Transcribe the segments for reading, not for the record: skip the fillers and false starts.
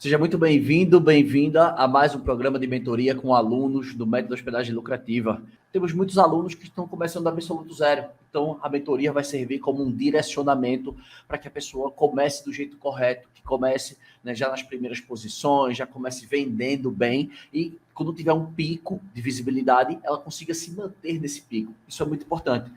Seja muito bem-vindo, bem-vinda a mais um programa de mentoria com alunos do Método Hospedagem Lucrativa. Temos muitos alunos que estão começando do absoluto zero, então a mentoria vai servir como um direcionamento para que a pessoa comece do jeito correto, que comece, né, já nas primeiras posições, já comece vendendo bem e quando tiver um pico de visibilidade, ela consiga se manter nesse pico. Isso é muito importante.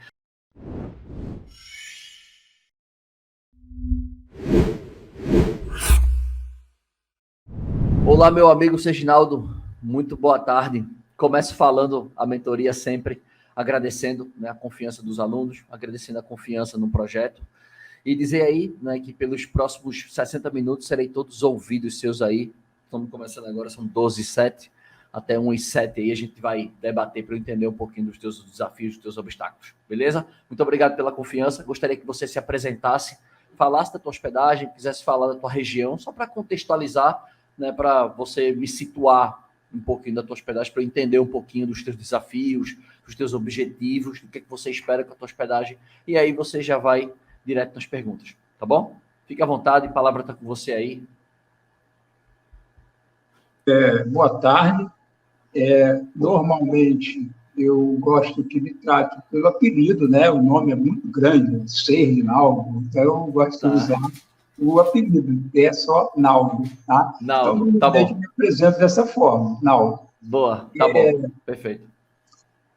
Olá, meu amigo Serginaldo, muito boa tarde. Começo falando a mentoria sempre, agradecendo, né, a confiança dos alunos, agradecendo a confiança no projeto e dizer aí, né, que pelos próximos 60 minutos serei todos ouvidos seus aí. Estamos começando agora, são 12h07, até 1h07 aí a gente vai debater para eu entender um pouquinho dos teus desafios, dos teus obstáculos, beleza? Muito obrigado pela confiança, gostaria que você se apresentasse, falasse da tua hospedagem, quisesse falar da tua região, só para contextualizar, né, para você me situar um pouquinho da tua hospedagem, para eu entender um pouquinho dos teus desafios, dos teus objetivos, do que você espera com a tua hospedagem, e aí você já vai direto nas perguntas, tá bom? Fique à vontade, a palavra está com você aí. Boa tarde. Normalmente, eu gosto que me trate pelo apelido, né? O nome é muito grande, Serginaldo, então eu gosto de usar o apelido, que é só Naldo, tá? Naldo, Então, tá eu bom. me apresento dessa forma, Naldo. Boa, tá bom, perfeito.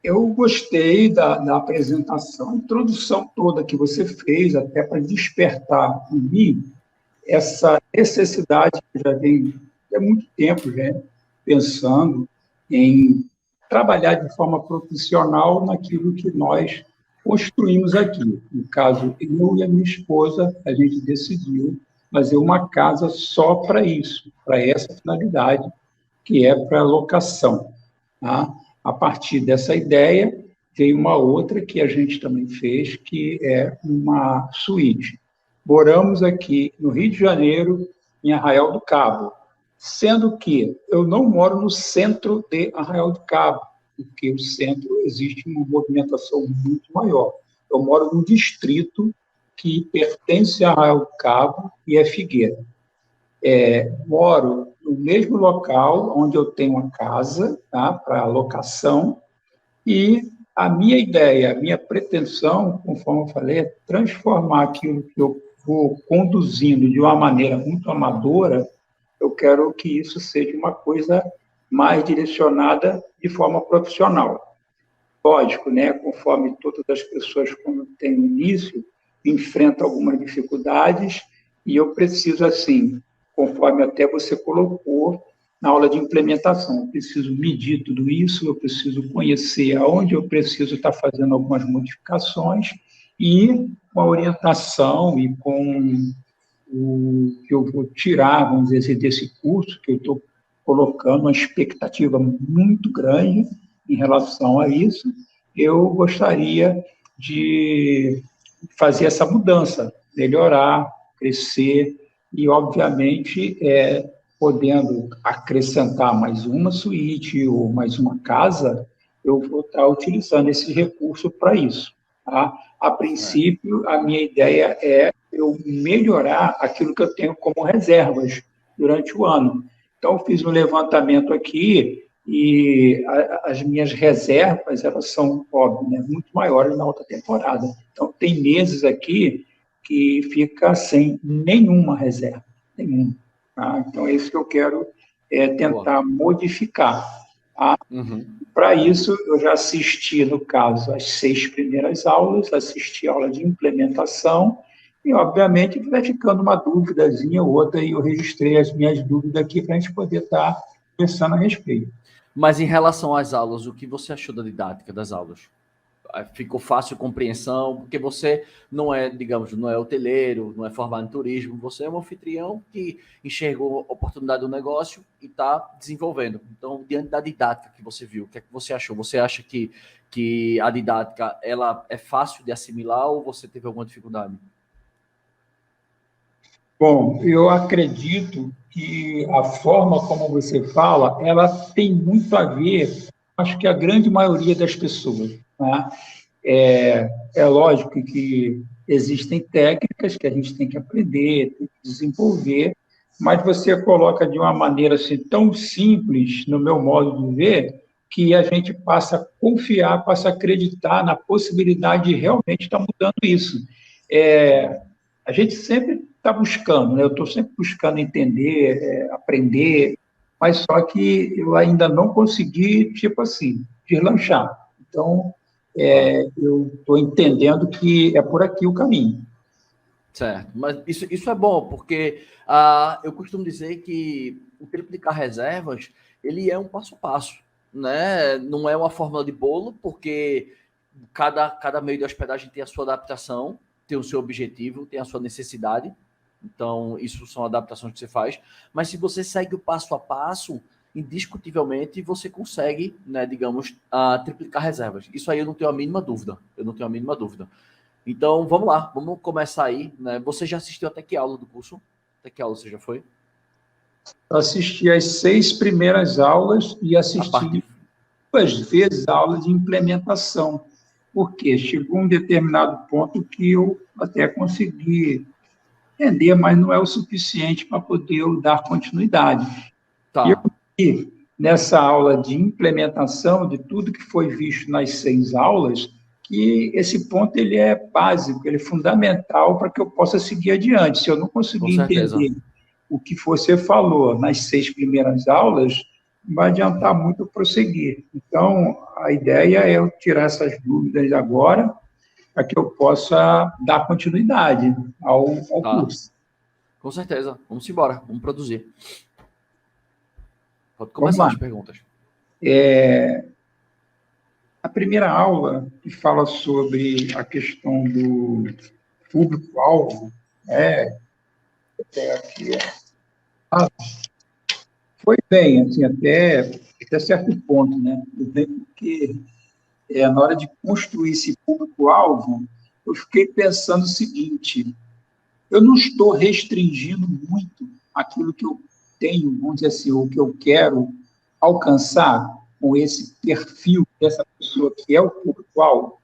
Eu gostei da apresentação, a introdução toda que você fez, até para despertar em mim essa necessidade que já vem há muito tempo, já, pensando em trabalhar de forma profissional naquilo que nós construímos aqui. No caso, eu e a minha esposa, a gente decidiu fazer uma casa só para isso, para essa finalidade, que é para locação. Tá? A partir dessa ideia, veio uma outra que a gente também fez, que é uma suíte. Moramos aqui no Rio de Janeiro, em Arraial do Cabo, sendo que eu não moro no centro de Arraial do Cabo, porque o centro existe uma movimentação muito maior. Eu moro num distrito que pertence a Arraial do Cabo e é Figueira. Moro no mesmo local onde eu tenho uma casa, tá, para locação, e a minha ideia, a minha pretensão, conforme eu falei, é transformar aquilo que eu vou conduzindo de uma maneira muito amadora. Eu quero que isso seja uma coisa mais direcionada de forma profissional. Lógico, né, conforme todas as pessoas, quando têm início, enfrentam algumas dificuldades, e eu preciso, assim, conforme até você colocou na aula de implementação, eu preciso medir tudo isso, eu preciso conhecer aonde eu preciso estar fazendo algumas modificações, e com a orientação e com o que eu vou tirar, vamos dizer, desse curso, que eu estou colocando uma expectativa muito grande em relação a isso, eu gostaria de fazer essa mudança, melhorar, crescer e, obviamente, podendo acrescentar mais uma suíte ou mais uma casa, eu vou estar utilizando esse recurso para isso. Tá? A princípio, a minha ideia é eu melhorar aquilo que eu tenho como reservas durante o ano. Então, eu fiz um levantamento aqui e as minhas reservas, elas são, óbvio, né, muito maiores na outra temporada. Então, tem meses aqui que fica sem nenhuma reserva, nenhuma. Tá? Então, é isso que eu quero tentar modificar. Tá? Para isso, eu já assisti, no caso, as 6 primeiras aulas, assisti a aula de implementação, e, obviamente, vai ficando uma dúvidazinha ou outra, e eu registrei as minhas dúvidas aqui para a gente poder estar conversando a respeito. Mas em relação às aulas, o que você achou da didática das aulas? Ficou fácil a compreensão? Porque você não é, digamos, não é hoteleiro, não é formado em turismo, você é um anfitrião que enxergou a oportunidade do negócio e está desenvolvendo. Então, diante da didática que você viu, o que é que você achou? Você acha que a didática ela é fácil de assimilar ou você teve alguma dificuldade? Bom, eu acredito que a forma como você fala, ela tem muito a ver, acho que a grande maioria das pessoas. Tá? É lógico que existem técnicas que a gente tem que aprender, tem que desenvolver, mas você coloca de uma maneira assim tão simples, no meu modo de ver, que a gente passa a confiar, passa a acreditar na possibilidade de realmente estar mudando isso. A gente sempre está buscando, né? Eu estou sempre buscando entender, aprender, mas só que eu ainda não consegui, tipo assim, deslanchar. Então, Claro. eu estou entendendo que é por aqui o caminho. Certo, mas isso é bom, porque eu costumo dizer que o triplicar reservas, ele é um passo a passo, né? Não é uma fórmula de bolo, porque cada meio de hospedagem tem a sua adaptação, tem o seu objetivo, tem a sua necessidade, então isso são adaptações que você faz, mas se você segue o passo a passo, indiscutivelmente você consegue, né, digamos, triplicar reservas. Isso aí eu não tenho a mínima dúvida, eu não tenho a mínima dúvida. Então, vamos lá, vamos começar aí, né? Você já assistiu até que aula do curso? Até que aula você já foi? Assisti as 6 primeiras aulas e A parte. assisti 2 vezes a aula de implementação, porque chegou um determinado ponto que eu até consegui entender, mas não é o suficiente para poder eu dar continuidade. E eu Tá, vi nessa aula de implementação de tudo que foi visto nas 6 aulas, que esse ponto ele é básico, ele é fundamental para que eu possa seguir adiante. Se eu não com conseguir certeza. entender o que você falou nas 6 primeiras aulas, não vai adiantar muito eu prosseguir. Então, a ideia é eu tirar essas dúvidas agora, para que eu possa dar continuidade ao Tá, curso. com certeza. Vamos embora, vamos produzir. Pode Vamos começar lá. as perguntas. A primeira aula, que fala sobre a questão do público-alvo, aqui, foi bem, assim, até certo ponto, né? Bem porque na hora de construir esse público-alvo, eu fiquei pensando o seguinte: eu não estou restringindo muito aquilo que eu tenho, vamos dizer assim, o que eu quero alcançar com esse perfil dessa pessoa que é o público-alvo.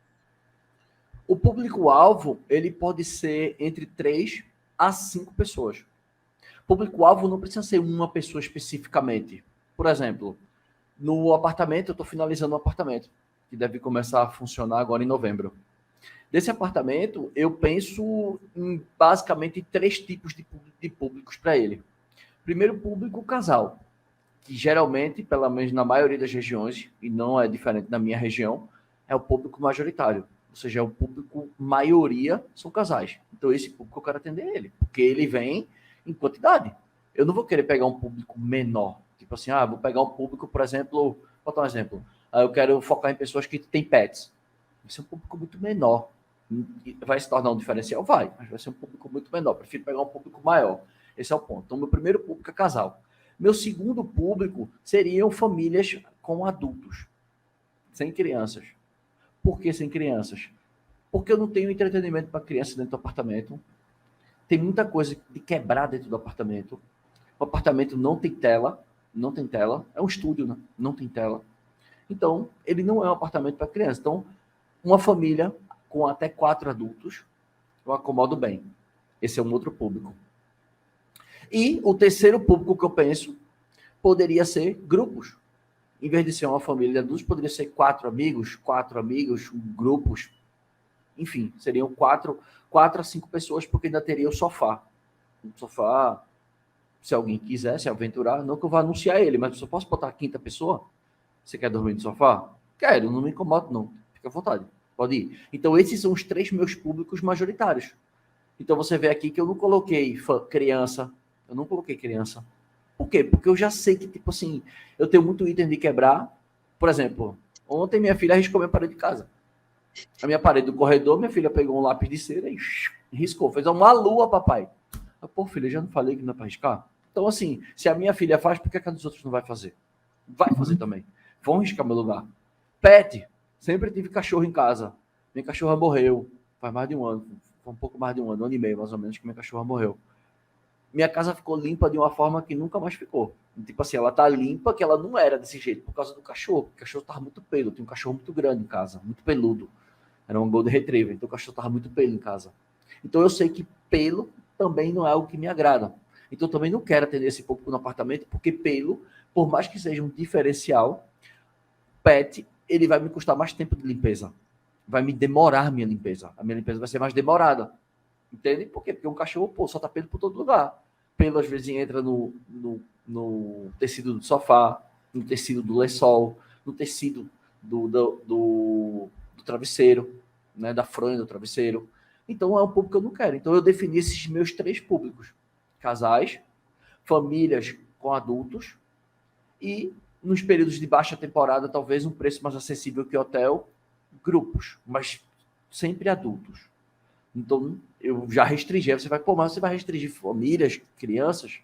O público-alvo, ele pode ser entre 3 a 5 pessoas. Público-alvo não precisa ser uma pessoa especificamente. Por exemplo, no apartamento, eu estou finalizando um apartamento, que deve começar a funcionar agora em novembro. Desse apartamento, eu penso em basicamente 3 tipos de públicos para ele. Primeiro público, casal, que geralmente, pelo menos na maioria das regiões, e não é diferente na minha região, é o público majoritário. Ou seja, é o público, maioria são casais. Então, esse público eu quero atender ele, porque ele vem em quantidade. Eu não vou querer pegar um público menor. Tipo assim, vou pegar um público, por exemplo, vou botar um exemplo. Eu quero focar em pessoas que têm pets. Vai ser um público muito menor. Vai se tornar um diferencial? Vai, mas vai ser um público muito menor. Prefiro pegar um público maior. Esse é o ponto. Então, meu primeiro público é casal. Meu segundo público seriam famílias com adultos, sem crianças. Por que sem crianças? Porque eu não tenho entretenimento para criança dentro do apartamento. Tem muita coisa de quebrar dentro do apartamento. O apartamento não tem tela, não tem tela. É um estúdio, né? Não tem tela. Então, ele não é um apartamento para criança. Então, uma família com até 4 adultos, eu acomodo bem. Esse é um outro público. E o terceiro público que eu penso poderia ser grupos. Em vez de ser uma família de adultos, poderia ser 4 amigos, grupos. Enfim, seriam 4 a 5 pessoas, porque ainda teria o sofá. O sofá, se alguém quiser se aventurar, não que eu vá anunciar ele, mas eu só posso botar a 5ª pessoa? Você quer dormir no sofá? Quero, não me incomodo não. Fica à vontade, pode ir. Então esses são os 3 meus públicos majoritários. Então você vê aqui que eu não coloquei criança. Eu não coloquei criança. Por quê? Porque eu já sei que, tipo assim, eu tenho muito item de quebrar. Por exemplo, ontem minha filha riscou minha parede de casa. A minha parede do corredor, minha filha pegou um lápis de cera e riscou. Fez uma lua, papai. Pô, filha, já não falei que não é pra riscar? Então, assim, se a minha filha faz, por que a dos outros não vai fazer? Vai fazer também. Vão riscar meu lugar. Pet. Sempre tive cachorro em casa. Minha cachorra morreu. Faz mais de um ano. Foi um pouco mais de um ano e meio, mais ou menos, que minha cachorra morreu. Minha casa ficou limpa de uma forma que nunca mais ficou. Tipo assim, ela tá limpa, que ela não era desse jeito, por causa do cachorro. O cachorro tava muito pelo. Tinha um cachorro muito grande em casa, muito peludo. Era um Golden Retriever, então o cachorro tava muito pelo em casa. Então eu sei que pelo também não é algo que me agrada. Então, também não quero atender esse público no apartamento, porque por mais que seja um diferencial, pet, ele vai me custar mais tempo de limpeza. Vai me demorar a minha limpeza. A minha limpeza vai ser mais demorada. Entende? Por quê? Porque um cachorro, solta pelo por todo lugar. Pelo, às vezes, entra no tecido do sofá, no tecido do lençol, no tecido do travesseiro, né? Da fronha do travesseiro. Então, é um público que eu não quero. Então, eu defini esses meus 3 públicos. Casais, famílias com adultos e, nos períodos de baixa temporada, talvez um preço mais acessível que hotel, grupos, mas sempre adultos. Então, eu já restringi. Aí você vai, mas você vai restringir famílias, crianças?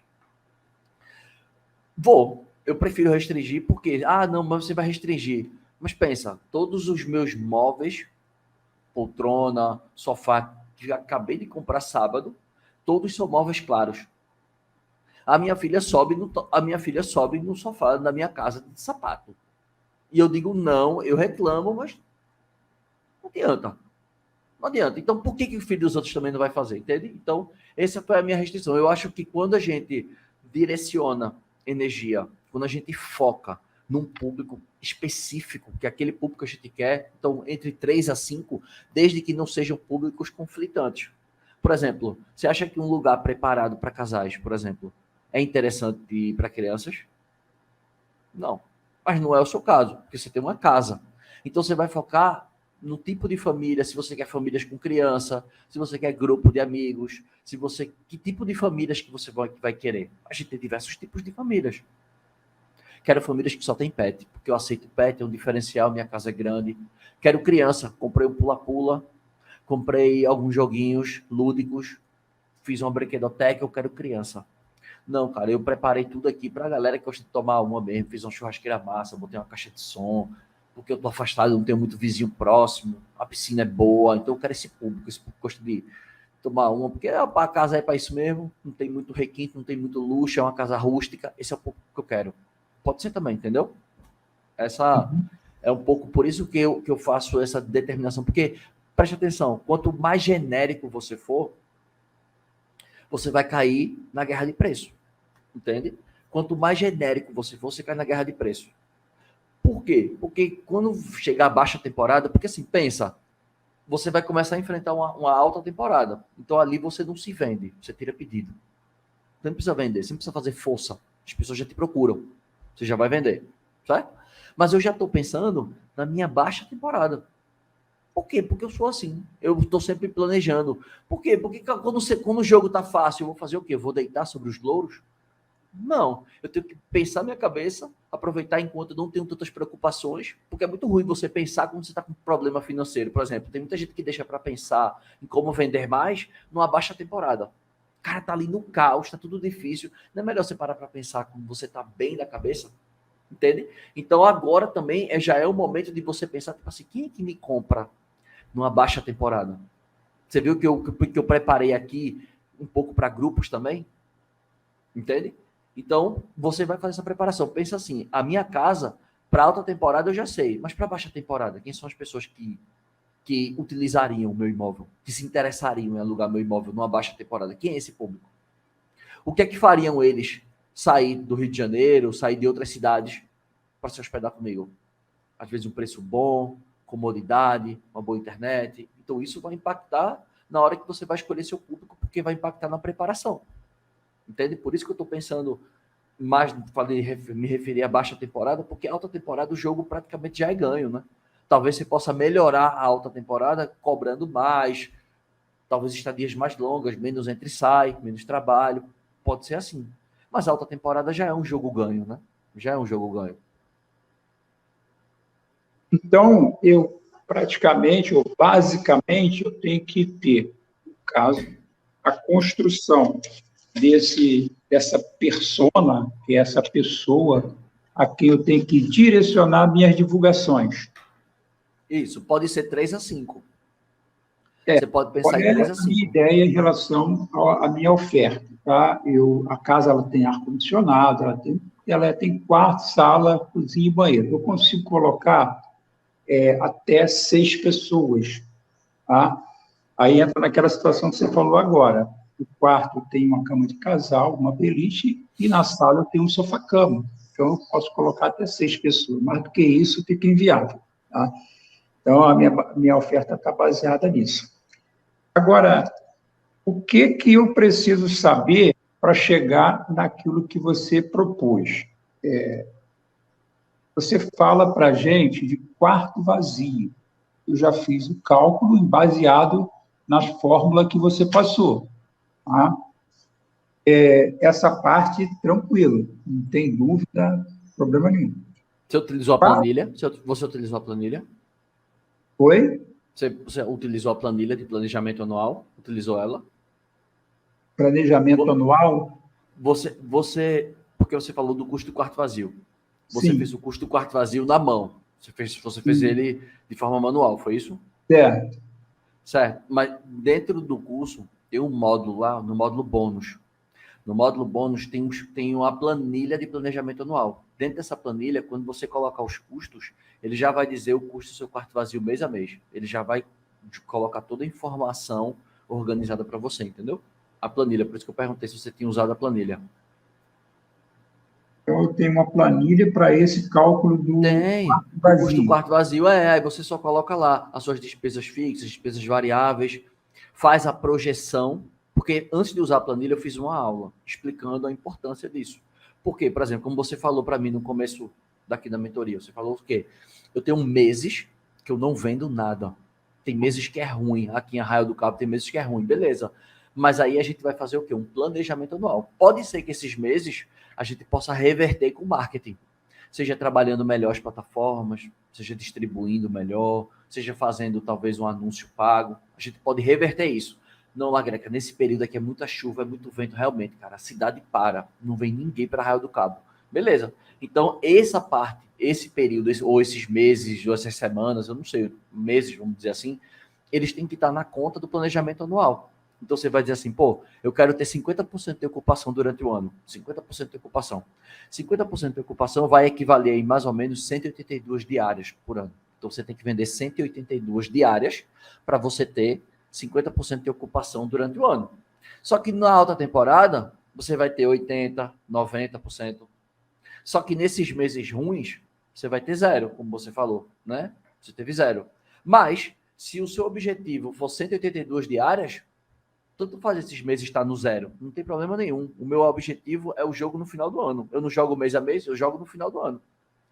Eu prefiro restringir porque, não, mas você vai restringir. Mas pensa, todos os meus móveis, poltrona, sofá, que acabei de comprar sábado, todos são móveis claros. A minha filha sobe no sofá da minha casa de sapato. E eu digo não, eu reclamo, mas não adianta. Não adianta. Então, por que o filho dos outros também não vai fazer? Entende? Então, essa foi a minha restrição. Eu acho que quando a gente direciona energia, quando a gente foca num público específico, que é aquele público que a gente quer, então, entre 3 a 5, desde que não sejam públicos conflitantes. Por exemplo, você acha que um lugar preparado para casais, por exemplo, é interessante para crianças? Não. Mas não é o seu caso, porque você tem uma casa. Então, você vai focar no tipo de família, se você quer famílias com criança, se você quer grupo de amigos, que tipo de famílias que você vai querer. A gente tem diversos tipos de famílias. Quero famílias que só tem pet, porque eu aceito pet, é um diferencial, minha casa é grande. Quero criança, comprei um pula-pula, comprei alguns joguinhos lúdicos, fiz uma brinquedoteca, eu quero criança. Não, cara, eu preparei tudo aqui pra galera que gosta de tomar uma mesmo, fiz uma churrasqueira massa, botei uma caixa de som, porque eu tô afastado, não tenho muito vizinho próximo, a piscina é boa, então eu quero esse público gosta de tomar uma, porque a casa é para isso mesmo, não tem muito requinte, não tem muito luxo, é uma casa rústica, esse é o público que eu quero. Pode ser também, entendeu? Essa é um pouco por isso que eu faço essa determinação, porque, preste atenção, quanto mais genérico você for, você vai cair na guerra de preço, entende? Quanto mais genérico você for, você cai na guerra de preço. Por quê? Porque quando chegar a baixa temporada, porque assim, pensa, você vai começar a enfrentar uma alta temporada. Então ali você não se vende, você tira pedido. Você não precisa vender, você não precisa fazer força. As pessoas já te procuram, você já vai vender, certo? Mas eu já estou pensando na minha baixa temporada. Por quê? Porque eu sou assim. Eu estou sempre planejando. Por quê? Porque quando o jogo está fácil, eu vou fazer o quê? Eu vou deitar sobre os louros? Não, eu tenho que pensar minha cabeça, aproveitar enquanto eu não tenho tantas preocupações, porque é muito ruim você pensar quando você está com um problema financeiro. Por exemplo, tem muita gente que deixa para pensar em como vender mais numa baixa temporada. O cara tá ali no caos, tá tudo difícil. Não é melhor você parar para pensar como você tá bem da cabeça? Entende? Então agora também já é o momento de você pensar, tipo assim, quem é que me compra numa baixa temporada? Você viu que eu preparei aqui um pouco para grupos também? Entende? Então, você vai fazer essa preparação. Pensa assim, a minha casa, para alta temporada eu já sei, mas para baixa temporada, quem são as pessoas que utilizariam o meu imóvel, que se interessariam em alugar meu imóvel numa baixa temporada? Quem é esse público? O que é que fariam eles sair do Rio de Janeiro, sair de outras cidades para se hospedar comigo? Às vezes um preço bom, comodidade, uma boa internet. Então, isso vai impactar na hora que você vai escolher seu público, porque vai impactar na preparação. Entende? Por isso que eu estou pensando mais, me referir à baixa temporada, porque a alta temporada o jogo praticamente já é ganho, né? Talvez você possa melhorar a alta temporada cobrando mais, talvez estadias mais longas, menos entra e sai, menos trabalho, pode ser assim. Mas a alta temporada já é um jogo ganho, né? Já é um jogo ganho. Então, eu praticamente, ou basicamente, eu tenho que ter, no caso, a construção dessa persona, que é essa pessoa a quem eu tenho que direcionar minhas divulgações. Isso, pode ser 3 a 5. Você pode pensar qual em 3 a 5. A minha ideia em relação à minha oferta? Tá? A casa ela tem ar-condicionado, ela tem quarto, sala, cozinha e banheiro. Eu consigo colocar até 6 pessoas. Tá? Aí entra naquela situação que você falou agora. no quarto eu tenho uma cama de casal, uma beliche, e na sala eu tenho um sofá-cama. Então, eu posso colocar até 6 pessoas. Mais do que isso, fica inviável. Tá? Então, a minha oferta está baseada nisso. Agora, o que eu preciso saber para chegar naquilo que você propôs? Você fala para a gente de quarto vazio. Eu já fiz o cálculo baseado nas fórmulas que você passou. Tá? Essa parte, tranquilo, não tem dúvida, problema nenhum. Você utilizou a planilha? Você utilizou a planilha? Oi? Você utilizou a planilha de planejamento anual? Utilizou ela? Planejamento anual? Porque você falou do custo do quarto vazio. Você Sim. fez o custo do quarto vazio na mão. Você fez ele de forma manual, foi isso? Certo. Certo. Mas dentro do curso, tem um módulo lá, no módulo bônus. No módulo bônus tem uma planilha de planejamento anual. Dentro dessa planilha, quando você colocar os custos, ele já vai dizer o custo do seu quarto vazio mês a mês. Ele já vai colocar toda a informação organizada para você, entendeu? A planilha, por isso que eu perguntei se você tinha usado a planilha. Então, eu tenho uma planilha para esse cálculo do custo do quarto vazio. Aí você só coloca lá as suas despesas fixas, despesas variáveis, faz a projeção, porque antes de usar a planilha eu fiz uma aula explicando a importância disso. Por quê? Por exemplo, como você falou para mim no começo daqui da mentoria, você falou o quê? Eu tenho meses que eu não vendo nada. Tem meses que é ruim. Aqui em Arraial do Cabo tem meses que é ruim, beleza. Mas aí a gente vai fazer o quê? Um planejamento anual. Pode ser que esses meses a gente possa reverter com marketing. Seja trabalhando melhor as plataformas, seja distribuindo melhor, seja fazendo talvez um anúncio pago. A gente pode reverter isso. Não, Lagreca, nesse período aqui é muita chuva, é muito vento, realmente, cara. A cidade para, não vem ninguém para Arraial do Cabo. Beleza. Então, essa parte, esse período, ou esses meses, ou essas semanas, eu não sei, meses, vamos dizer assim, eles têm que estar na conta do planejamento anual. Então, você vai dizer assim, pô, eu quero ter 50% de ocupação durante o ano. 50% de ocupação. 50% de ocupação vai equivaler em mais ou menos 182 diárias por ano. Então, você tem que vender 182 diárias para você ter 50% de ocupação durante o ano. Só que na alta temporada, você vai ter 80%, 90%. Só que nesses meses ruins, você vai ter zero, como você falou, né? Você teve zero. Mas, se o seu objetivo for 182 diárias, tanto faz esses meses estar no zero, não tem problema nenhum. O meu objetivo é o jogo no final do ano. Eu não jogo mês a mês, eu jogo no final do ano.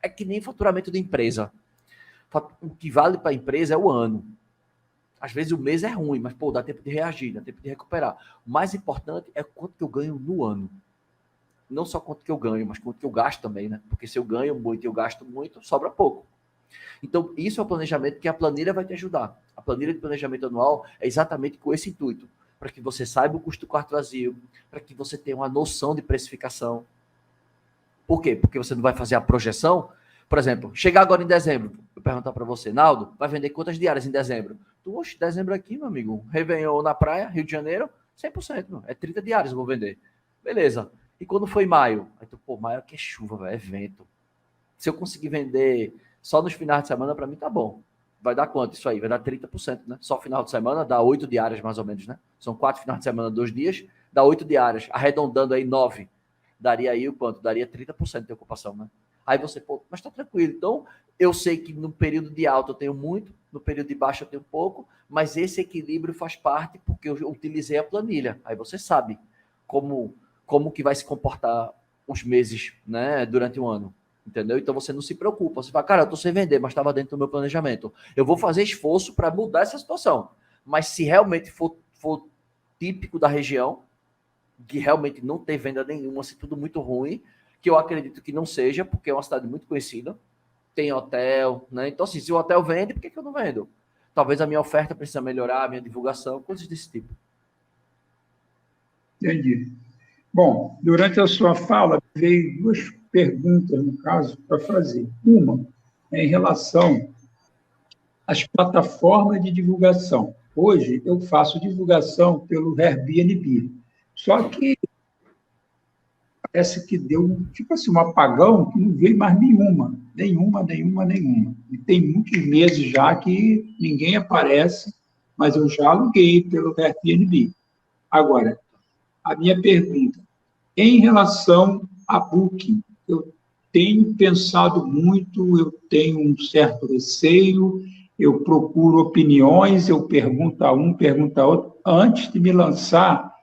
É que nem faturamento de empresa. O que vale para a empresa é o ano. Às vezes o mês é ruim, mas pô, dá tempo de reagir, dá tempo de recuperar. O mais importante é quanto que eu ganho no ano. Não só quanto que eu ganho, mas quanto que eu gasto também, né? Porque se eu ganho muito e eu gasto muito, sobra pouco. Então, isso é o planejamento que a planilha vai te ajudar. A planilha de planejamento anual é exatamente com esse intuito, para que você saiba o custo do quarto vazio, para que você tenha uma noção de precificação. Por quê? Porque você não vai fazer a projeção. Por exemplo, chegar agora em dezembro, eu perguntar para você, Naldo, vai vender quantas diárias em dezembro? Oxe, dezembro aqui, meu amigo, Réveillon na praia, Rio de Janeiro, 100%, meu, é 30 diárias eu vou vender. Beleza. E quando foi maio? Aí tu, pô, maio aqui é chuva, véio, é vento. Se eu conseguir vender só nos finais de semana, para mim tá bom. Vai dar quanto isso aí? Vai dar 30%, né? Só final de semana dá 8 diárias mais ou menos, né? São 4 finais de semana, 2 dias, dá 8 diárias. Arredondando aí 9. Daria aí o quanto? Daria 30% de ocupação, né? Aí você, pô, mas tá tranquilo. Então, eu sei que no período de alta eu tenho muito, no período de baixo eu tenho pouco, mas esse equilíbrio faz parte porque eu utilizei a planilha. Aí você sabe como que vai se comportar os meses, né, durante o ano. Entendeu? Então você não se preocupa. Você fala, cara, eu tô sem vender, mas estava dentro do meu planejamento. Eu vou fazer esforço para mudar essa situação. Mas se realmente for típico da região, que realmente não tem venda nenhuma, se tudo muito ruim, que eu acredito que não seja, porque é uma cidade muito conhecida, tem hotel, né? Então, assim, se o hotel vende, por que eu não vendo? Talvez a minha oferta precisa melhorar, a minha divulgação, coisas desse tipo. Entendi. Bom, durante a sua fala, veio 2 perguntas, no caso, para fazer. Uma é em relação às plataformas de divulgação. Hoje, eu faço divulgação pelo Airbnb. Só que parece que deu tipo assim, um apagão que não veio mais nenhuma. E tem muitos meses já que ninguém aparece, mas eu já aluguei pelo Airbnb. Agora, a minha pergunta. Em relação a Booking, eu tenho pensado muito, eu tenho um certo receio, eu procuro opiniões, eu pergunto a um, pergunto a outro, antes de me lançar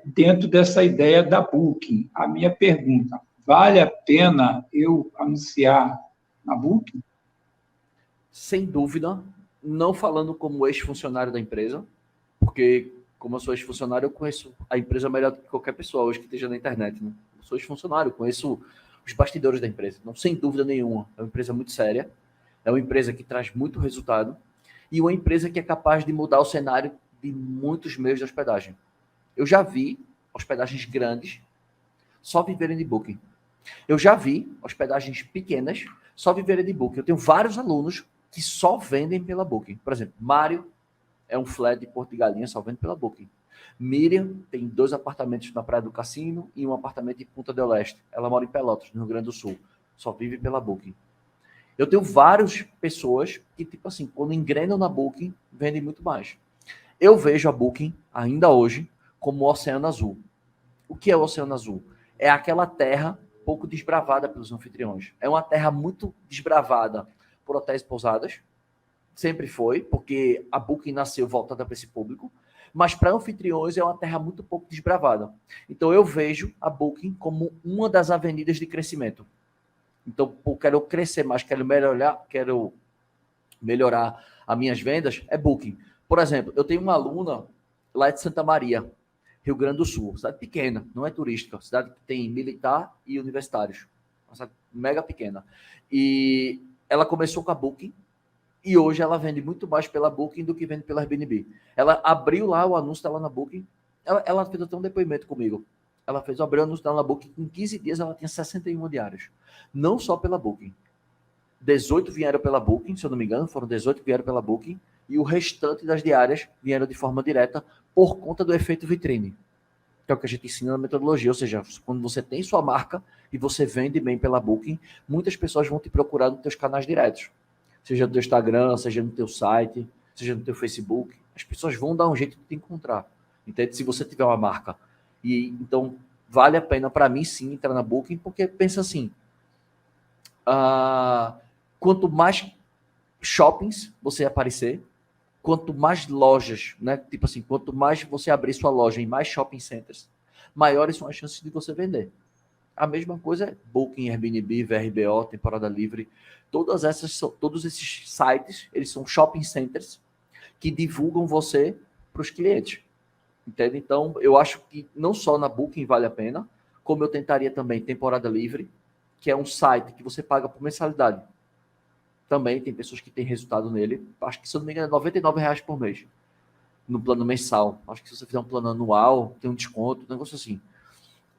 dentro dessa ideia da Booking. A minha pergunta, vale a pena eu anunciar na Booking? Sem dúvida, não falando como ex-funcionário da empresa, porque como eu sou ex-funcionário, eu conheço a empresa melhor do que qualquer pessoa hoje que esteja na internet, né? Eu sou ex-funcionário, conheço os bastidores da empresa, não sem dúvida nenhuma. É uma empresa muito séria, é uma empresa que traz muito resultado e uma empresa que é capaz de mudar o cenário de muitos meios de hospedagem. Eu já vi hospedagens grandes só viverem de Booking. Eu já vi hospedagens pequenas só viverem de Booking. Eu tenho vários alunos que só vendem pela Booking. Por exemplo, Mário é um flat de Porto de Galinha, só vende pela Booking. Miriam tem 2 apartamentos na Praia do Cassino e um apartamento em Punta del Este. Ela mora em Pelotas, no Rio Grande do Sul. Só vive pela Booking. Eu tenho várias pessoas que, tipo assim, quando engrenam na Booking, vendem muito mais. Eu vejo a Booking, ainda hoje, como o Oceano Azul. O que é o Oceano Azul? É aquela terra pouco desbravada pelos anfitriões. É uma terra muito desbravada por hotéis e pousadas. Sempre foi, porque a Booking nasceu voltada para esse público. Mas para anfitriões é uma terra muito pouco desbravada. Então eu vejo a Booking como uma das avenidas de crescimento. Então, quero crescer mais, quero melhorar as minhas vendas, é Booking. Por exemplo, eu tenho uma aluna lá de Santa Maria, Rio Grande do Sul, cidade pequena, não é turística, cidade que tem militar e universitários, uma cidade mega pequena. E ela começou com a Booking e hoje ela vende muito mais pela Booking do que vende pela Airbnb. Ela abriu lá o anúncio dela na Booking, ela fez até um depoimento comigo. Ela abriu o anúncio dela na Booking, em 15 dias ela tinha 61 diários. Não só pela Booking. 18 vieram pela Booking, se eu não me engano, foram 18 que vieram pela Booking, e o restante das diárias vieram de forma direta por conta do efeito vitrine, que é o que a gente ensina na metodologia, ou seja, quando você tem sua marca e você vende bem pela Booking, muitas pessoas vão te procurar nos teus canais diretos, seja no teu Instagram, seja no teu site, seja no teu Facebook, as pessoas vão dar um jeito de te encontrar, entende? Se você tiver uma marca. E então vale a pena para mim sim entrar na Booking, porque pensa assim, quanto mais shoppings você aparecer, quanto mais lojas, né? Tipo assim, quanto mais você abrir sua loja em mais shopping centers, maiores são as chances de você vender. A mesma coisa é Booking, Airbnb, VRBO, Temporada Livre. Todos esses sites, eles são shopping centers que divulgam você para os clientes. Entende? Então, eu acho que não só na Booking vale a pena, como eu tentaria também Temporada Livre, que é um site que você paga por mensalidade. Também tem pessoas que têm resultado nele. Acho que, se eu não me engano, é R$ 99 por mês. No plano mensal. Acho que se você fizer um plano anual, tem um desconto, um negócio assim.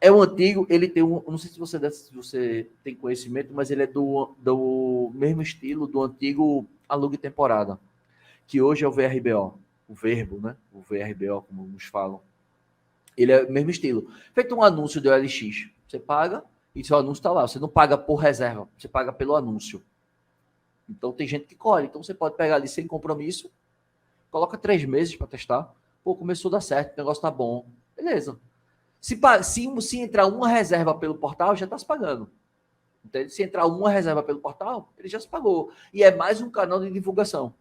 É um antigo, ele tem um. Não sei se você tem conhecimento, mas ele é do mesmo estilo do antigo Alugue Temporada, que hoje é o VRBO. O verbo, né? O VRBO, como nos falam. Ele é o mesmo estilo. Feito um anúncio do OLX. Você paga e seu anúncio está lá. Você não paga por reserva, você paga pelo anúncio. Então tem gente que colhe. Então você pode pegar ali sem compromisso, coloca 3 meses para testar. Pô, começou a dar certo, o negócio tá bom. Beleza. Se entrar uma reserva pelo portal, já está se pagando. Entende? Se entrar uma reserva pelo portal, ele já se pagou. E é mais um canal de divulgação.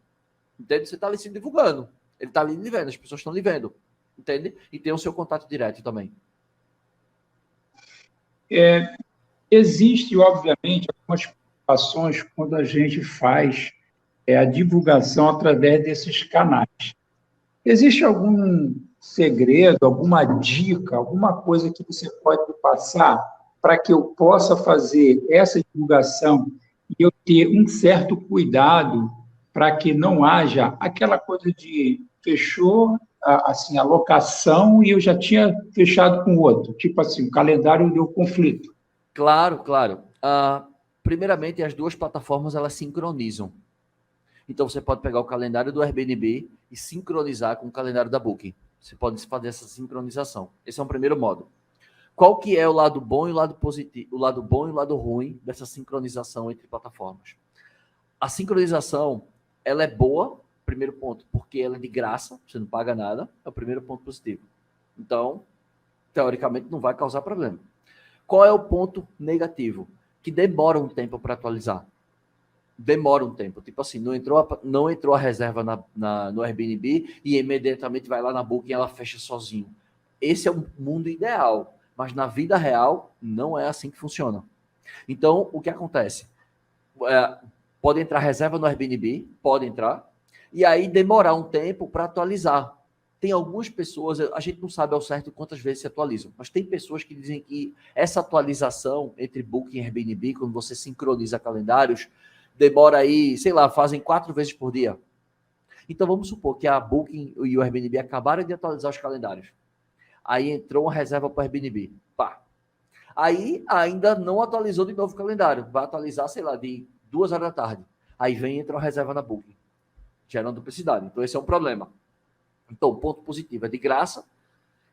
Entende? Você está ali se divulgando. Ele está ali lhe vendo, as pessoas estão lhe vendo. Entende? E tem o seu contato direto também. Existe, obviamente, algumas preocupações quando a gente faz a divulgação através desses canais. Existe algum segredo, alguma dica, alguma coisa que você pode me passar para que eu possa fazer essa divulgação e eu ter um certo cuidado para que não haja aquela coisa de fechou assim a locação e eu já tinha fechado com outro, tipo assim, o calendário deu conflito. Claro, claro. Primeiramente, as duas plataformas elas sincronizam. Então você pode pegar o calendário do Airbnb e sincronizar com o calendário da Booking. Você pode fazer essa sincronização. Esse é um primeiro modo. Qual que é o lado bom e o lado positivo, o lado bom e o lado ruim dessa sincronização entre plataformas? A sincronização, ela é boa, primeiro ponto, porque ela é de graça, você não paga nada, é o primeiro ponto positivo. Então, teoricamente não vai causar problema. Qual é o ponto negativo? Que demora um tempo para atualizar. Demora um tempo. Tipo assim, não entrou a reserva no Airbnb e imediatamente vai lá na Booking e ela fecha sozinho. Esse é o mundo ideal. Mas na vida real, não é assim que funciona. Então, o que acontece? Pode entrar reserva no Airbnb, pode entrar, e aí demorar um tempo para atualizar. Tem algumas pessoas, a gente não sabe ao certo quantas vezes se atualizam, mas tem pessoas que dizem que essa atualização entre Booking e Airbnb, quando você sincroniza calendários, demora aí, sei lá, fazem 4 vezes por dia. Então vamos supor que a Booking e o Airbnb acabaram de atualizar os calendários. Aí entrou uma reserva para o Airbnb. Pá. Aí ainda não atualizou de novo o calendário. Vai atualizar, sei lá, de 2 horas da tarde. Aí vem e entra uma reserva na Booking, gerando duplicidade. Então esse é um problema. Então o ponto positivo é de graça.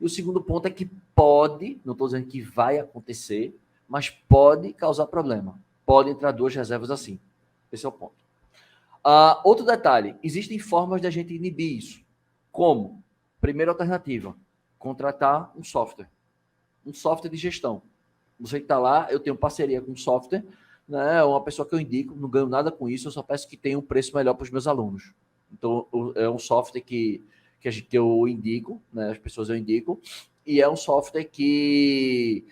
E o segundo ponto é que pode, não estou dizendo que vai acontecer, mas pode causar problema. Pode entrar 2 reservas assim. Esse é o ponto. Outro detalhe, existem formas de a gente inibir isso. Como? Primeira alternativa, contratar um software de gestão. Você que está lá, eu tenho parceria com um software, né, uma pessoa que eu indico, não ganho nada com isso, eu só peço que tenha um preço melhor para os meus alunos. Então, é um software que eu indico, né, as pessoas eu indico, e é um software que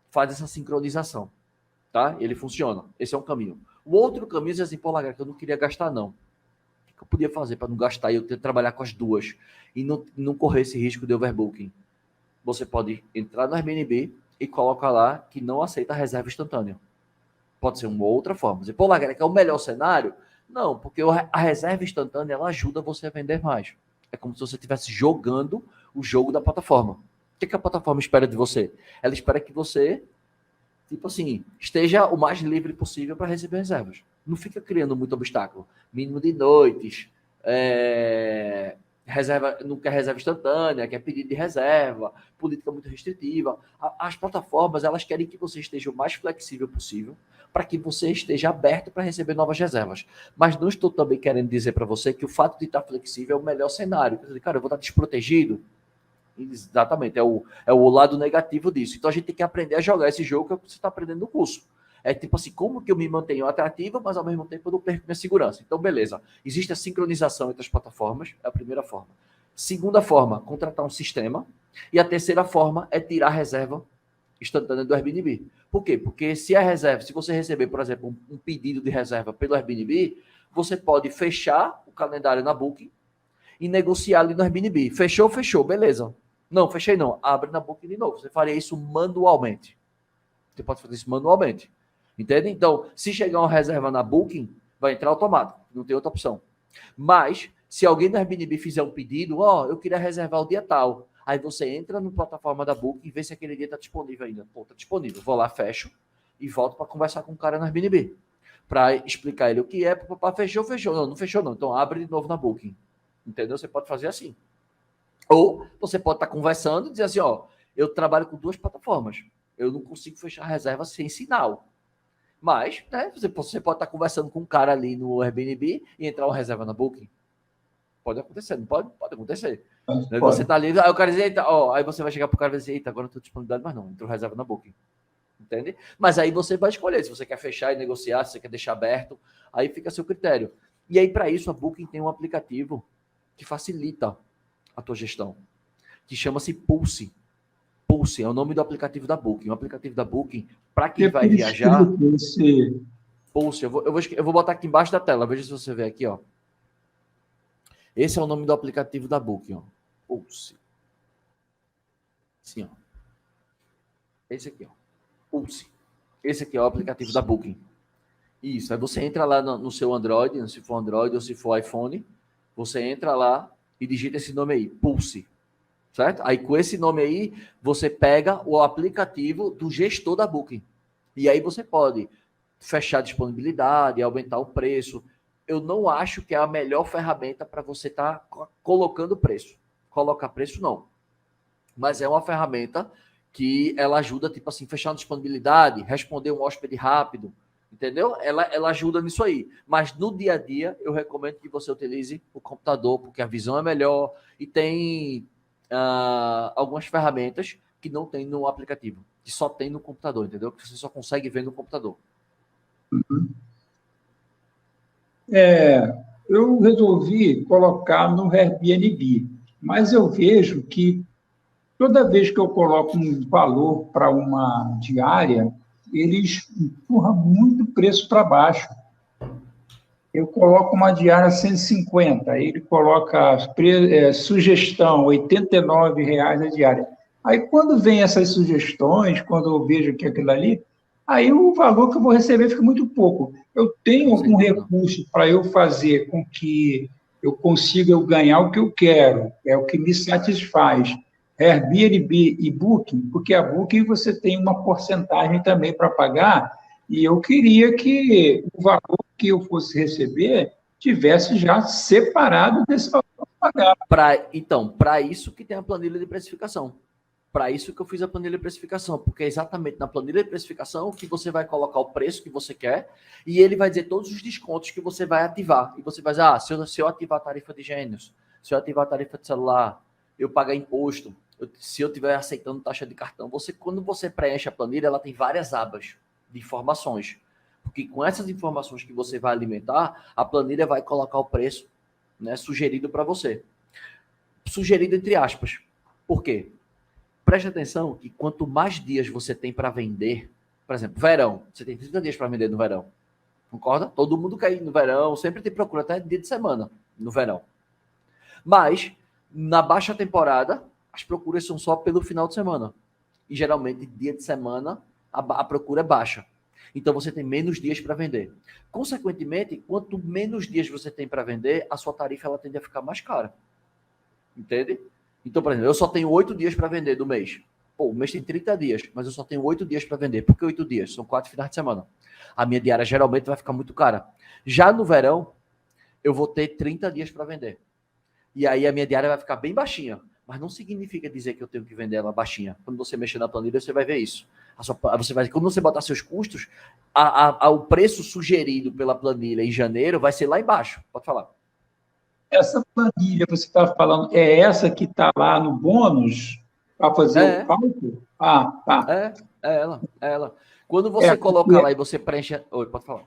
faz essa sincronização, tá? Ele funciona. Esse é um caminho. O outro caminho é assim, pô, Lagra, que eu não queria gastar, não. O que eu podia fazer para não gastar e eu ter que trabalhar com as duas e não correr esse risco de overbooking? Você pode entrar no Airbnb e colocar lá que não aceita reserva instantânea. Pode ser uma outra forma. Dizer, pô, Lagra, que é o melhor cenário? Não, porque a reserva instantânea, ela ajuda você a vender mais. É como se você estivesse jogando o jogo da plataforma. O que a plataforma espera de você? Ela espera que você, tipo assim, esteja o mais livre possível para receber reservas. Não fica criando muito obstáculo. Mínimo de noites, reserva, não quer reserva instantânea, quer pedido de reserva, política muito restritiva. As plataformas, elas querem que você esteja o mais flexível possível para que você esteja aberto para receber novas reservas. Mas não estou também querendo dizer para você que o fato de estar flexível é o melhor cenário. Cara, eu vou estar desprotegido. Exatamente, é o lado negativo disso. Então a gente tem que aprender a jogar esse jogo que você está aprendendo no curso. É tipo assim, como que eu me mantenho atrativo, mas ao mesmo tempo eu não perco minha segurança. Então, beleza. Existe a sincronização entre as plataformas, é a primeira forma. Segunda forma, contratar um sistema. E a terceira forma é tirar a reserva instantânea do Airbnb. Por quê? Porque se a reserva, se você receber, por exemplo, um pedido de reserva pelo Airbnb, você pode fechar o calendário na Booking e negociar ali no Airbnb. Fechou, fechou, beleza. Não, fechei não. Abre na Booking de novo. Você faria isso manualmente. Você pode fazer isso manualmente. Entende? Então, se chegar uma reserva na Booking, vai entrar automático. Não tem outra opção. Mas, se alguém no Airbnb fizer um pedido, eu queria reservar o dia tal. Aí você entra na plataforma da Booking e vê se aquele dia está disponível ainda. Pô, está disponível. Vou lá, fecho e volto para conversar com o cara no Airbnb. Para explicar ele o que é. Fechou, fechou. Não fechou não. Então, abre de novo na Booking. Entendeu? Você pode fazer assim. Ou você pode estar conversando e dizer assim, eu trabalho com 2 plataformas. Eu não consigo fechar a reserva sem sinal. Mas, né, você pode estar conversando com um cara ali no Airbnb e entrar uma reserva na Booking. Pode acontecer, não pode? Pode acontecer. Pode. Você está ali, aí o cara diz, eita, aí você vai chegar para o cara e dizer, eita, agora não estou disponibilidade, mas não, entrou reserva na Booking. Entende? Mas aí você vai escolher se você quer fechar e negociar, se você quer deixar aberto, aí fica a seu critério. E aí, para isso, a Booking tem um aplicativo que facilita a tua gestão, que chama-se Pulse. Pulse é o nome do aplicativo da Booking. O aplicativo da Booking, para quem vai viajar... Pulse, eu vou botar aqui embaixo da tela, veja se você vê aqui, ó. Esse é o nome do aplicativo da Booking, ó. Pulse. Assim, ó. Esse aqui, ó. Pulse. Esse aqui é o aplicativo da Booking. Isso, aí você entra lá no seu Android, se for Android ou se for iPhone, você entra lá e digita esse nome aí, Pulse. Certo? Aí com esse nome aí, você pega o aplicativo do gestor da Booking. E aí você pode fechar a disponibilidade, aumentar o preço. Eu não acho que é a melhor ferramenta para você estar colocando preço. Colocar preço, não. Mas é uma ferramenta que ela ajuda, tipo assim, fechar a disponibilidade, responder um hóspede rápido, entendeu? Ela ajuda nisso aí. Mas no dia a dia, eu recomendo que você utilize o computador, porque a visão é melhor e tem algumas ferramentas que não tem no aplicativo, que só tem no computador, entendeu? Que você só consegue ver no computador. Eu resolvi colocar no Airbnb, mas eu vejo que toda vez que eu coloco um valor para uma diária, eles empurram muito o preço para baixo. Eu coloco uma diária 150, ele coloca sugestão, R$ 89 a diária. Aí, quando vem essas sugestões, quando eu vejo que aquilo ali, aí o valor que eu vou receber fica muito pouco. Eu tenho algum recurso para eu fazer com que eu consiga ganhar o que eu quero, é o que me satisfaz. Airbnb e Booking, porque a Booking você tem uma porcentagem também para pagar, e eu queria que o valor que eu fosse receber tivesse já separado desse valor pagar. Então, para isso que tem a planilha de precificação. Para isso que eu fiz a planilha de precificação, porque é exatamente na planilha de precificação que você vai colocar o preço que você quer e ele vai dizer todos os descontos que você vai ativar. E você vai dizer, se eu ativar a tarifa de gênios, se eu ativar a tarifa de celular, eu pagar imposto, se eu estiver aceitando taxa de cartão, quando você preenche a planilha, ela tem várias abas de informações. Porque com essas informações que você vai alimentar, a planilha vai colocar o preço, né, sugerido para você. Sugerido entre aspas. Por quê? Preste atenção que quanto mais dias você tem para vender, por exemplo, verão, você tem 30 dias para vender no verão. Concorda? Todo mundo quer ir no verão, sempre te procura até dia de semana no verão. Mas, na baixa temporada, as procuras são só pelo final de semana. E geralmente, dia de semana, a procura é baixa. Então, você tem menos dias para vender. Consequentemente, quanto menos dias você tem para vender, a sua tarifa ela tende a ficar mais cara. Entende? Então, por exemplo, eu só tenho 8 dias para vender do mês. Pô, o mês tem 30 dias, mas eu só tenho 8 dias para vender. Por que 8 dias? São 4 finais de semana. A minha diária geralmente vai ficar muito cara. Já no verão, eu vou ter 30 dias para vender. E aí a minha diária vai ficar bem baixinha. Mas não significa dizer que eu tenho que vender ela baixinha. Quando você mexer na planilha, você vai ver isso. Quando você botar seus custos, o preço sugerido pela planilha em janeiro vai ser lá embaixo. Pode falar. Essa planilha que você está falando, é essa que está lá no bônus para fazer o cálculo? Ah, tá. É ela. Quando você coloca lá e você preenche... Oi, pode falar.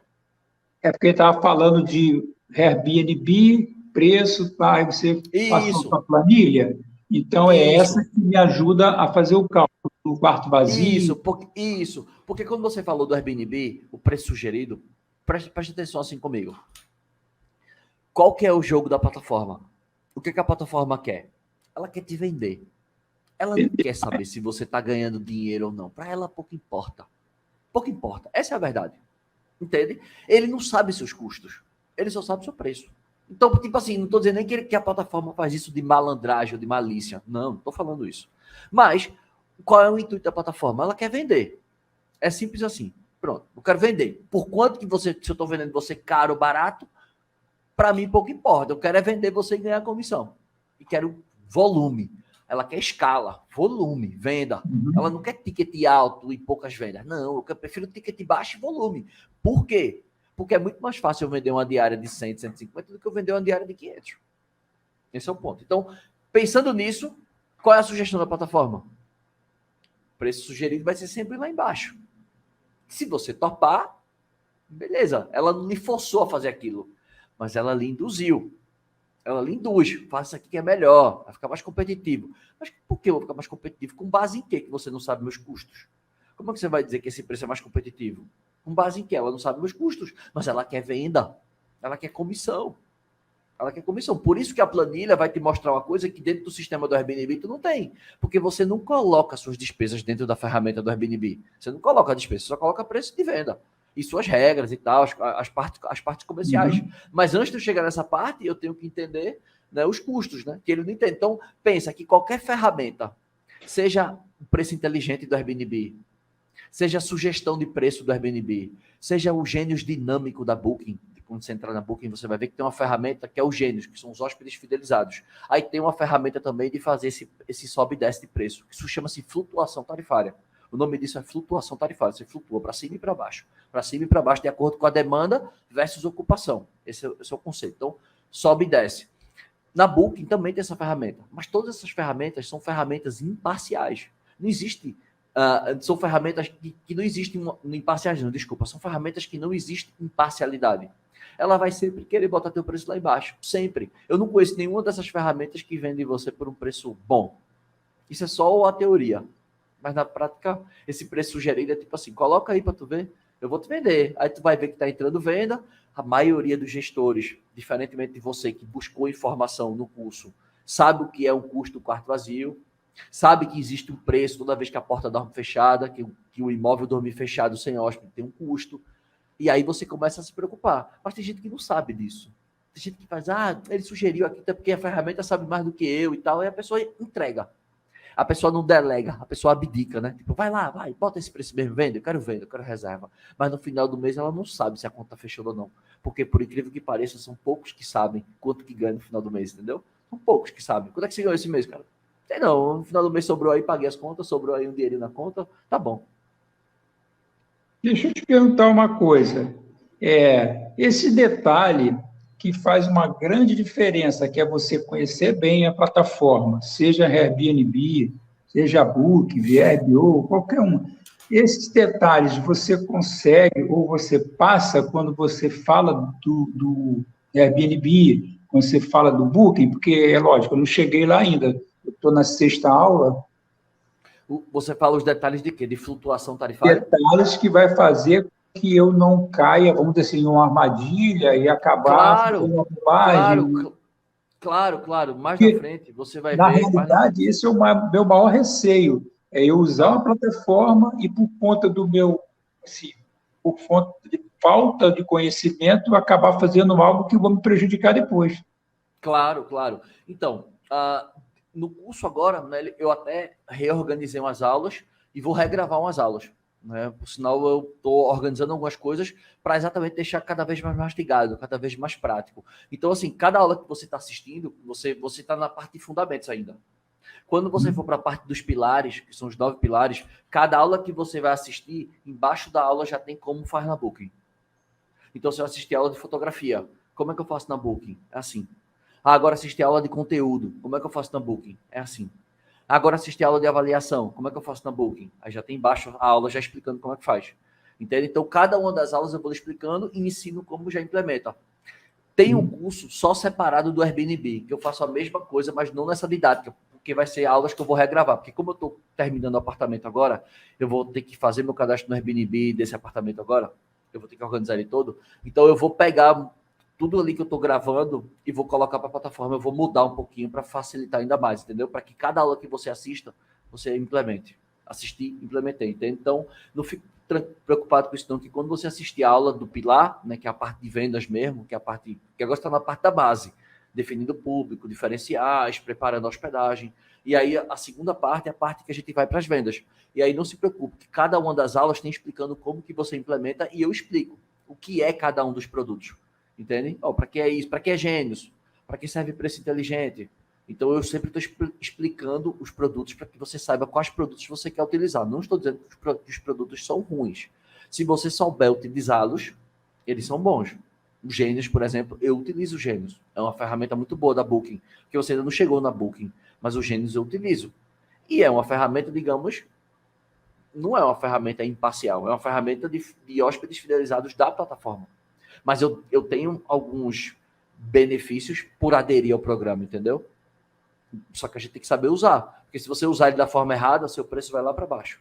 É porque estava falando de Airbnb, preço, aí você passou para a planilha. Então, é essa que me ajuda a fazer o cálculo do quarto vazio. Isso. Porque quando você falou do Airbnb, o preço sugerido, preste atenção assim comigo. Qual que é o jogo da plataforma? O que a plataforma quer? Ela quer te vender. Ela não quer saber se você está ganhando dinheiro ou não. Para ela, pouco importa. Pouco importa. Essa é a verdade. Entende? Ele não sabe seus custos. Ele só sabe seu preço. Então, tipo assim, não estou dizendo nem que a plataforma faz isso de malandragem ou de malícia. Não estou falando isso. Mas, qual é o intuito da plataforma? Ela quer vender. É simples assim. Pronto, eu quero vender. Por quanto que se eu estou vendendo você caro ou barato, para mim pouco importa. Eu quero é vender você e ganhar comissão. E quero volume. Ela quer escala, volume, venda. Ela não quer ticket alto e poucas vendas. Não, eu prefiro ticket baixo e volume. Por quê? Porque é muito mais fácil eu vender uma diária de 100, 150 do que eu vender uma diária de 500. Esse é o ponto. Então, pensando nisso, qual é a sugestão da plataforma? O preço sugerido vai ser sempre lá embaixo. Se você topar, beleza. Ela não lhe forçou a fazer aquilo, mas ela lhe induziu. Ela lhe induz. Faça aqui que é melhor. Vai ficar mais competitivo. Mas por que eu vou ficar mais competitivo? Com base em quê que você não sabe meus custos? Como é que você vai dizer que esse preço é mais competitivo? Com base em quê? Ela não sabe meus custos, mas ela quer venda. Ela quer comissão. Ela quer comissão. Por isso que a planilha vai te mostrar uma coisa que dentro do sistema do Airbnb tu não tem. Porque você não coloca suas despesas dentro da ferramenta do Airbnb. Você não coloca a despesa, você só coloca preço de venda. E suas regras e tal, as partes comerciais. Mas antes de eu chegar nessa parte, eu tenho que entender, né, os custos, né? Que ele não entende. Então, pensa que qualquer ferramenta, seja o preço inteligente do Airbnb, seja a sugestão de preço do Airbnb, seja o Gênios dinâmico da Booking. Quando você entrar na Booking, você vai ver que tem uma ferramenta que é o Gênios, que são os hóspedes fidelizados. Aí tem uma ferramenta também de fazer esse sobe e desce de preço, que isso chama-se flutuação tarifária. O nome disso é flutuação tarifária. Você flutua para cima e para baixo. Para cima e para baixo, de acordo com a demanda versus ocupação. Esse é o conceito. Então, sobe e desce. Na Booking também tem essa ferramenta. Mas todas essas ferramentas são ferramentas imparciais. Não existe... são ferramentas que não existem imparcialidade, não, desculpa, são ferramentas que não existem imparcialidade. Ela vai sempre querer botar teu preço lá embaixo, sempre. Eu não conheço nenhuma dessas ferramentas que vende você por um preço bom. Isso é só a teoria. Mas na prática, esse preço sugerido é tipo assim, coloca aí para tu ver, eu vou te vender. Aí tu vai ver que está entrando venda. A maioria dos gestores, diferentemente de você que buscou informação no curso, sabe o que é um custo do quarto vazio, sabe que existe um preço toda vez que a porta dorme fechada, que o imóvel dormir fechado sem hóspede tem um custo. E aí você começa a se preocupar. Mas tem gente que não sabe disso. Tem gente que faz, ele sugeriu aqui, até porque a ferramenta sabe mais do que eu e tal, e a pessoa entrega. A pessoa não delega, a pessoa abdica, né? Tipo, vai lá, vai, bota esse preço mesmo, vende, eu quero reserva. Mas no final do mês ela não sabe se a conta fechou ou não. Porque, por incrível que pareça, são poucos que sabem quanto que ganha no final do mês, entendeu? São poucos que sabem. Quanto é que você ganhou esse mês, cara? Sei não, no final do mês sobrou aí, paguei as contas, sobrou aí um dinheirinho na conta, tá bom. Deixa eu te perguntar uma coisa. Esse detalhe que faz uma grande diferença, que é você conhecer bem a plataforma, seja Airbnb, seja Book, VRBO, qualquer um. Esses detalhes você consegue ou você passa quando você fala do Airbnb, quando você fala do Booking, porque é lógico, eu não cheguei lá ainda. Eu estou na 6ª aula. Você fala os detalhes de quê? De flutuação tarifária? Detalhes que vai fazer que eu não caia, vamos dizer assim, em uma armadilha e acabar fazendo uma bobagem. Claro. Mais na frente você vai Na ver. realidade, esse é o meu maior receio. É eu usar uma plataforma e, por conta do meu, assim, por conta de falta de conhecimento, acabar fazendo algo que vai me prejudicar depois. Claro. Então, no curso agora, né, eu até reorganizei umas aulas e vou regravar umas aulas. Né? Por sinal, eu estou organizando algumas coisas para exatamente deixar cada vez mais mastigado, cada vez mais prático. Então, assim, cada aula que você está assistindo, você está na parte de fundamentos ainda. Quando você for para a parte dos pilares, que são os 9 pilares, cada aula que você vai assistir, embaixo da aula já tem como faz na Booking. Então, se eu assistir a aula de fotografia, como é que eu faço na Booking? É assim. Agora assistir a aula de conteúdo, como é que eu faço na Booking? É assim. Agora assistir a aula de avaliação, como é que eu faço na Booking? Aí já tem embaixo a aula já explicando como é que faz. Entende? Então, cada uma das aulas eu vou explicando e ensino como já implementa. Tem um curso só separado do Airbnb, que eu faço a mesma coisa, mas não nessa didática, porque vai ser aulas que eu vou regravar. Porque como eu estou terminando o apartamento agora, eu vou ter que fazer meu cadastro no Airbnb desse apartamento agora, eu vou ter que organizar ele todo. Então, eu vou pegar tudo ali que eu estou gravando e vou colocar para a plataforma, eu vou mudar um pouquinho para facilitar ainda mais, entendeu? Para que cada aula que você assista, você implemente. Assisti, implementei, entende? Então, não fico preocupado com isso não, que quando você assistir a aula do pilar, né, que é a parte de vendas mesmo, que é a parte que agora está na parte da base, definindo o público, diferenciais, preparando a hospedagem, e aí a segunda parte é a parte que a gente vai para as vendas. E aí não se preocupe, que cada uma das aulas tem explicando como que você implementa e eu explico o que é cada um dos produtos. Entende? Para que é isso? Para que é Gênios? Para que serve preço inteligente? Então, eu sempre estou explicando os produtos para que você saiba quais produtos você quer utilizar. Não estou dizendo que os produtos são ruins. Se você souber utilizá-los, eles são bons. O Gênios, por exemplo, eu utilizo o Gênios. É uma ferramenta muito boa da Booking, que você ainda não chegou na Booking, mas o Gênios eu utilizo. E é uma ferramenta, digamos, não é uma ferramenta imparcial, é uma ferramenta de hóspedes fidelizados da plataforma. Mas eu tenho alguns benefícios por aderir ao programa, entendeu? Só que a gente tem que saber usar. Porque se você usar ele da forma errada, seu preço vai lá para baixo.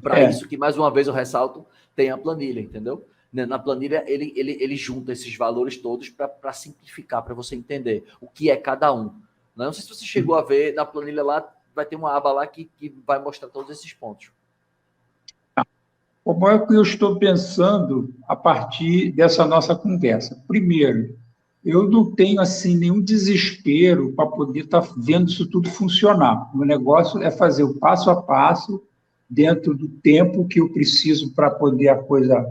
Para isso que, mais uma vez, eu ressalto, tem a planilha, entendeu? Na planilha, ele junta esses valores todos para simplificar, para você entender o que é cada um. Não sei se você chegou a ver, na planilha lá, vai ter uma aba lá que vai mostrar todos esses pontos. Como é que eu estou pensando a partir dessa nossa conversa? Primeiro, eu não tenho assim nenhum desespero para poder estar vendo isso tudo funcionar. O negócio é fazer o passo a passo dentro do tempo que eu preciso para poder a coisa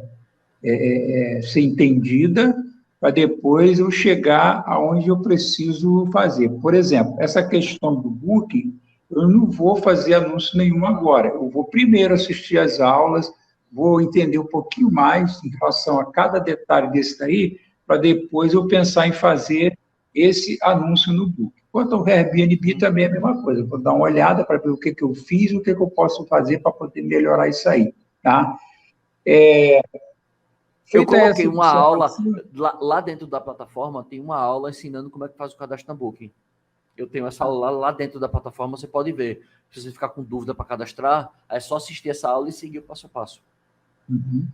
ser entendida, para depois eu chegar aonde eu preciso fazer. Por exemplo, essa questão do Booking, eu não vou fazer anúncio nenhum agora. Eu vou primeiro assistir às aulas, vou entender um pouquinho mais em relação a cada detalhe desse daí, para depois eu pensar em fazer esse anúncio no Booking. Quanto ao Airbnb, também é a mesma coisa. Vou dar uma olhada para ver o que eu fiz, o que eu posso fazer para poder melhorar isso aí, tá? Eu Feita coloquei essa uma aula, observação, lá dentro da plataforma, tem uma aula ensinando como é que faz o cadastro na Booking. Eu tenho essa aula lá dentro da plataforma, você pode ver. Se você ficar com dúvida para cadastrar, é só assistir essa aula e seguir o passo a passo. Uhum.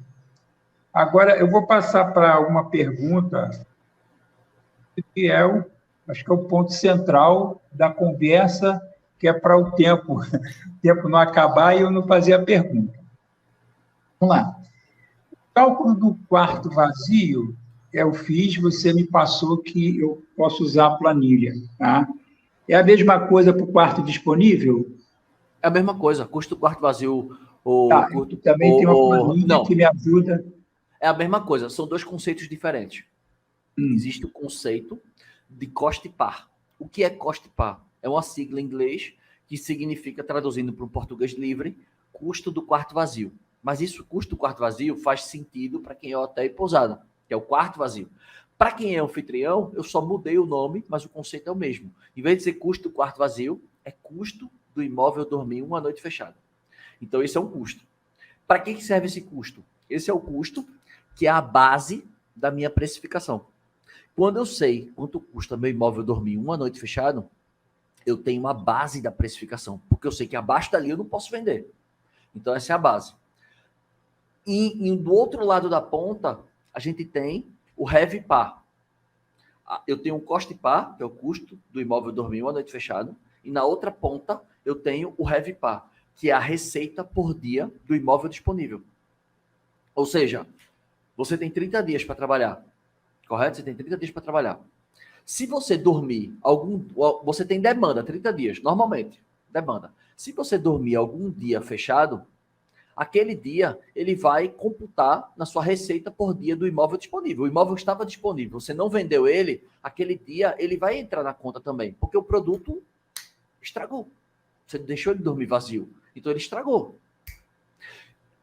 Agora, eu vou passar para uma pergunta que acho que é o ponto central da conversa, que é para o tempo não acabar e eu não fazer a pergunta. Vamos lá. O cálculo do quarto vazio, eu fiz, você me passou que eu posso usar a planilha, tá? É a mesma coisa para o quarto disponível? É a mesma coisa, custo do quarto vazio, Tá, também tem uma planilha que não, me ajuda. é a mesma coisa, são dois conceitos diferentes. Existe o conceito de cost par. O que é cost par? É uma sigla em inglês que significa, traduzindo para o português livre, custo do quarto vazio. Mas isso, custo do quarto vazio, faz sentido para quem é hotel e pousada, que é o quarto vazio. Para quem é anfitrião, eu só mudei o nome, mas o conceito é o mesmo. Em vez de ser custo do quarto vazio, é custo do imóvel dormir uma noite fechada. Então, esse é um custo. Para que serve esse custo? Esse é o custo que é a base da minha precificação. Quando eu sei quanto custa meu imóvel dormir uma noite fechado, eu tenho uma base da precificação, porque eu sei que abaixo dali eu não posso vender. Então, essa é a base. E do outro lado da ponta, a gente tem o heavy par. Eu tenho um cost par, que é o custo do imóvel dormir uma noite fechado, e na outra ponta eu tenho o heavy par, que é a receita por dia do imóvel disponível. Ou seja, você tem 30 dias para trabalhar, correto? Você tem 30 dias para trabalhar. Se você dormir você tem demanda, 30 dias, normalmente, demanda. Se você dormir algum dia fechado, aquele dia ele vai computar na sua receita por dia do imóvel disponível. O imóvel estava disponível, você não vendeu ele, aquele dia ele vai entrar na conta também, porque o produto estragou. Você deixou ele dormir vazio, então ele estragou.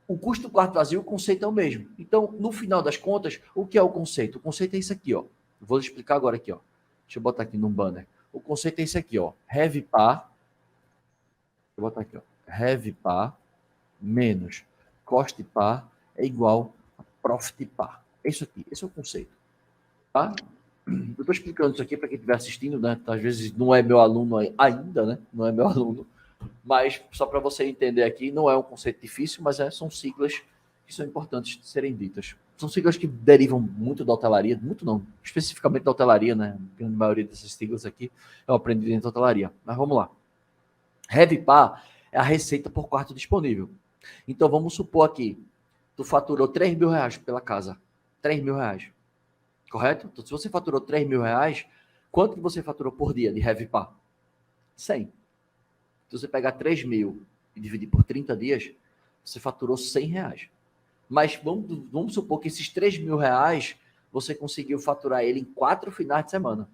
O custo do quarto vazio, o conceito é o mesmo. Então, no final das contas, o que é o conceito? O conceito é isso aqui, ó. Vou explicar agora aqui, ó. Deixa eu botar aqui num banner. O conceito é esse aqui, ó. Heavy par. Vou botar aqui, ó. Heavy par menos cost par é igual a profit par. É isso aqui. Esse é o conceito. Tá? Eu estou explicando isso aqui para quem estiver assistindo, né? Às vezes não é meu aluno ainda, né? Não é meu aluno. Mas só para você entender aqui, não é um conceito difícil, mas são siglas que são importantes de serem ditas. São siglas que derivam muito da hotelaria, muito não, especificamente da hotelaria, né? A grande maioria dessas siglas aqui eu aprendi dentro da hotelaria. Mas vamos lá. Heavy par é a receita por quarto disponível. Então vamos supor aqui, tu faturou 3 mil reais pela casa. 3 mil reais. Correto? Então, se você faturou 3 mil reais, quanto que você faturou por dia de heavy par? 100. Se você pegar 3 mil e dividir por 30 dias, você faturou 100 reais. Mas vamos supor que esses 3 mil reais, você conseguiu faturar ele em 4 finais de semana.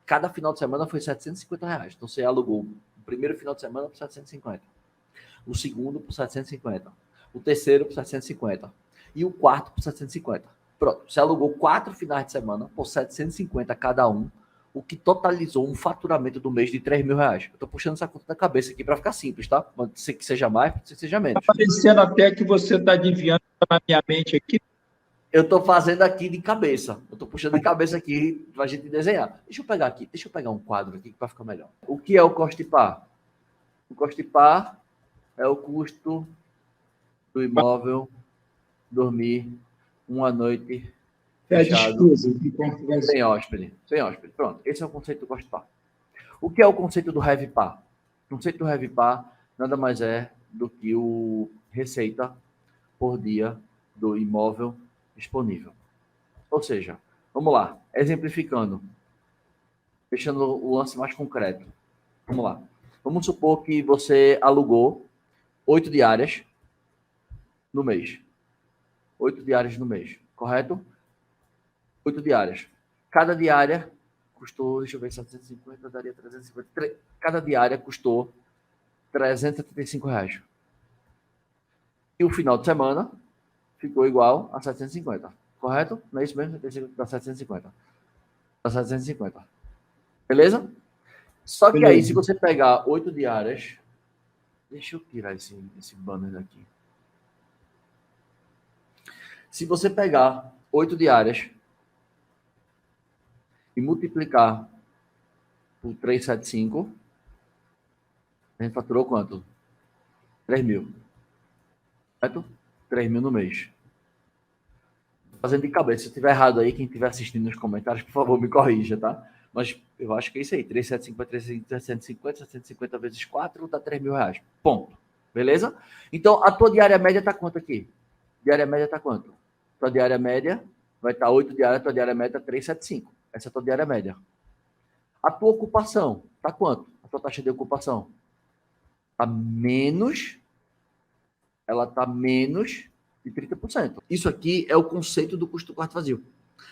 Cada final de semana foi 750 reais. Então você alugou o primeiro final de semana por 750. O segundo por 750. O terceiro por 750. E o quarto por 750. Pronto. Você alugou 4 finais de semana por 750 cada um, o que totalizou um faturamento do mês de 3 mil reais. Eu tô puxando essa conta da cabeça aqui para ficar simples, tá? Pode ser que seja mais, pode ser que seja menos. Está parecendo até que você está adivinhando na minha mente aqui. Eu estou fazendo aqui de cabeça. Eu estou puxando de cabeça aqui para a gente desenhar. Deixa eu pegar aqui, deixa eu pegar um quadro aqui para ficar melhor. O que é o cost par? O cost par é o custo do imóvel dormir uma noite fechado, sem hóspede. Sem hóspede. Pronto, esse é o conceito do cost par. O que é o conceito do heavy par? O conceito do heavy par nada mais é do que o receita por dia do imóvel disponível. Ou seja, vamos lá, exemplificando, deixando o lance mais concreto. Vamos lá. Vamos supor que você alugou 8 diárias no mês. 8 diárias no mês, correto? 8 diárias. Cada diária custou, deixa eu ver, 750, daria 350. Cada diária custou 375 reais. E o final de semana ficou igual a 750. Correto? Não é isso mesmo? Dá 750. Dá 750. Beleza? Só que aí, Beleza. se você pegar 8 diárias... Deixa eu tirar esse banner daqui. Se você pegar 8 diárias e multiplicar por 375, a gente faturou quanto? 3 mil. Certo? 3 mil no mês. Fazendo de cabeça. Se eu estiver errado aí, quem estiver assistindo nos comentários, por favor, me corrija, tá? Mas eu acho que é isso aí. 375 para 350, 750 vezes 4 dá 3 mil reais. Ponto. Beleza? Então, a tua diária média está quanto aqui? Diária média está quanto? Tua diária média vai estar 8 diárias, tua diária média está 375. Essa é a tua diária média. A tua ocupação está quanto? A tua taxa de ocupação? Está menos. Ela está menos de 30%. Isso aqui é o conceito do custo do quarto vazio.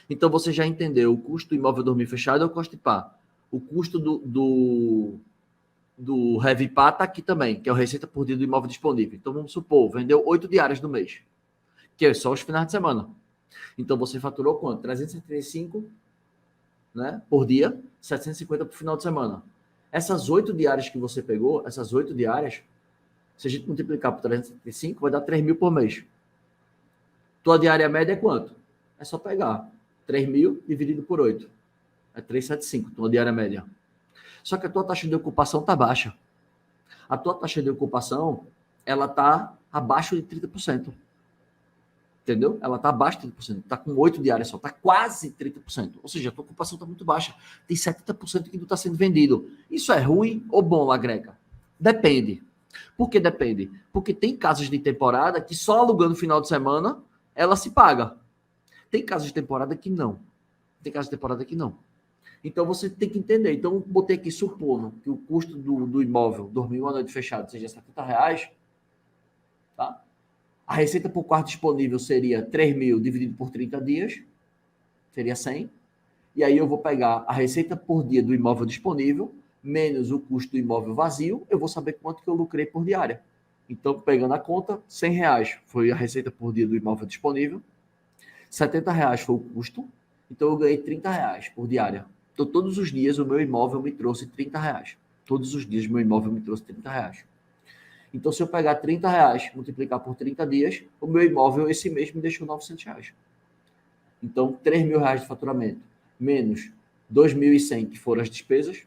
Então, você já entendeu o custo do imóvel dormir fechado é o custo de pá. O custo do Heavy Pá está aqui também, que é a receita por dia do imóvel disponível. Então, vamos supor, vendeu 8 diárias no mês, que é só os finais de semana. Então, você faturou quanto? 375, né, por dia, 750 por final de semana. Essas 8 diárias que você pegou, essas 8 diárias, se a gente multiplicar por 375, vai dar 3 mil por mês. Tua diária média é quanto? É só pegar 3 mil dividido por 8. É 375, tua diária média. Só que a tua taxa de ocupação está baixa. A tua taxa de ocupação, ela está abaixo de 30%. Entendeu? Ela está abaixo de 30%. Está com 8 diárias só. Está quase 30%. Ou seja, a tua ocupação está muito baixa. Tem 70% que não está sendo vendido. Isso é ruim ou bom, Lagreca? Depende. Por que depende? Porque tem casas de temporada que só alugando no final de semana ela se paga. Tem casas de temporada que não. Tem casas de temporada que não. Então você tem que entender. Então, botei aqui supondo que o custo do imóvel, dormir uma noite fechada, seja R$70, tá? A receita por quarto disponível seria 3 mil dividido por 30 dias, seria 100. E aí eu vou pegar a receita por dia do imóvel disponível, menos o custo do imóvel vazio, eu vou saber quanto que eu lucrei por diária. Então, pegando a conta, R$100 foi a receita por dia do imóvel disponível, R$70 foi o custo, então eu ganhei R$30 por diária. Então, todos os dias o meu imóvel me trouxe R$30. Todos os dias o meu imóvel me trouxe R$30. Então, se eu pegar R$30, multiplicar por 30 dias, o meu imóvel esse mês me deixou R$900. Então, R$3.000 de faturamento, menos 2.100 que foram as despesas,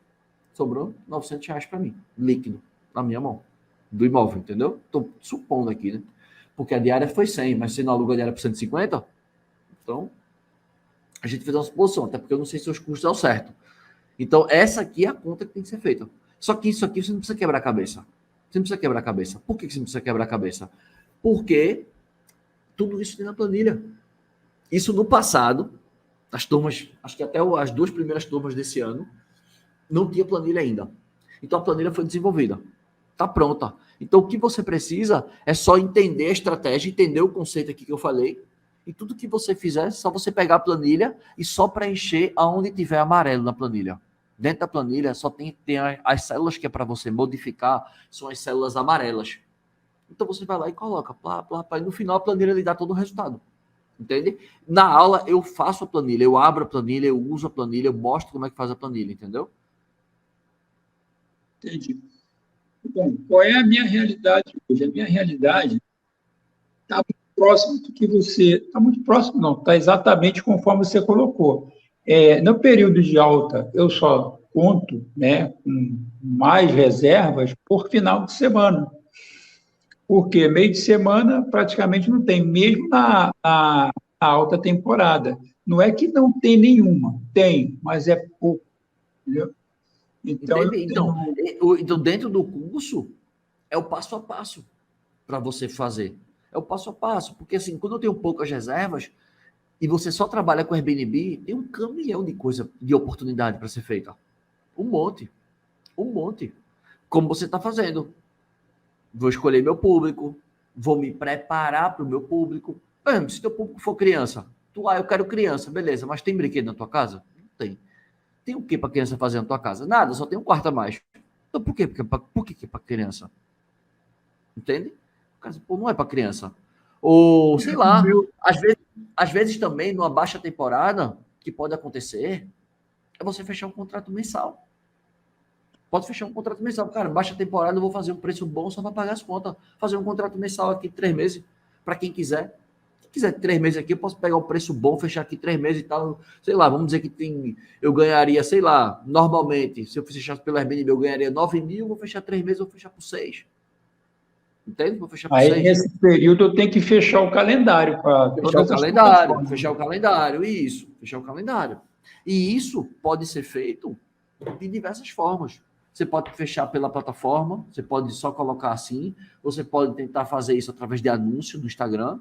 sobrou R$900 para mim, líquido, na minha mão, do imóvel, entendeu? Estou supondo aqui, né? Porque a diária foi 100, mas você não aluga a diária por 150, então a gente fez uma suposição, até porque eu não sei se os custos são certo. Então, essa aqui é a conta que tem que ser feita. Só que isso aqui você não precisa quebrar a cabeça. Você não precisa quebrar a cabeça. Por que você não precisa quebrar a cabeça? Porque tudo isso tem na planilha. Isso no passado, as turmas, acho que até as 2 primeiras turmas desse ano, não tinha planilha ainda. Então a planilha foi desenvolvida. Está pronta. Então o que você precisa é só entender a estratégia, entender o conceito aqui que eu falei, e tudo que você fizer, é só você pegar a planilha e só preencher aonde tiver amarelo na planilha. Dentro da planilha só tem as células que é para você modificar, são as células amarelas. Então você vai lá e coloca, plá, plá, plá, e no final a planilha lhe dá todo o resultado. Entende? Na aula eu faço a planilha, eu abro a planilha, eu uso a planilha, eu mostro como é que faz a planilha, entendeu? Entendi. Bom, qual é a minha realidade hoje? A minha realidade está muito próximo do que você. Está muito próximo, não, está exatamente conforme você colocou. No período de alta, eu só conto, né, com mais reservas por final de semana. Porque meio de semana praticamente não tem, mesmo na alta temporada. Não é que não tem nenhuma, tem, mas é pouco. Entendeu? Então, eu Entende? tenho. Então, dentro do curso, é o passo a passo para você fazer. É o passo a passo. Porque, assim, quando eu tenho poucas reservas e você só trabalha com Airbnb, tem um caminhão de coisa, de oportunidade para ser feita. Um monte. Um monte. Como você está fazendo. Vou escolher meu público, vou me preparar para o meu público. Por exemplo, se teu público for criança, eu quero criança, beleza, mas tem brinquedo na tua casa? Não tem. Tem o que para criança fazer na tua casa? Nada, só tem um quarto a mais. Então por quê? Por que é para criança? Entende? Pô, não é para criança. Ou, sei O lá, meu, às vezes também, numa baixa temporada, que pode acontecer, é você fechar um contrato mensal. Pode fechar um contrato mensal. Cara, baixa a temporada, eu vou fazer um preço bom só para pagar as contas. Fazer um contrato mensal aqui, 3 meses, para quem quiser. Se quiser 3 meses aqui, eu posso pegar um preço bom, fechar aqui 3 meses e tal. Sei lá, vamos dizer que eu ganharia, sei lá, normalmente, se eu fechasse pelo Airbnb, eu ganharia 9 mil, vou fechar 3 meses, vou fechar por 6. Entende? Vou fechar por Aí, 6. nesse período, eu tenho que fechar o calendário para todas as plataformas. Fechar o calendário, isso, fechar o calendário. E isso pode ser feito de diversas formas. Você pode fechar pela plataforma, você pode só colocar assim, você pode tentar fazer isso através de anúncio do Instagram,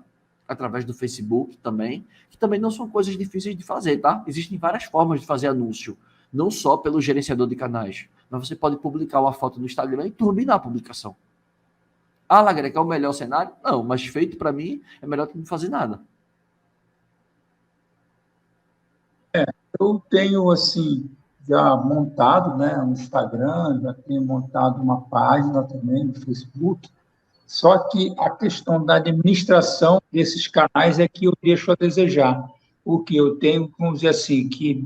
através do Facebook também, que também não são coisas difíceis de fazer, tá? Existem várias formas de fazer anúncio, não só pelo gerenciador de canais, mas você pode publicar uma foto no Instagram e turbinar a publicação. Ah, Lagreca, é o melhor cenário? Não, mas feito para mim é melhor do que não fazer nada. Eu tenho, assim, já montado, né, um Instagram, já tenho montado uma página também no Facebook, só que a questão da administração desses canais é que eu deixo a desejar, porque eu tenho, vamos dizer assim, que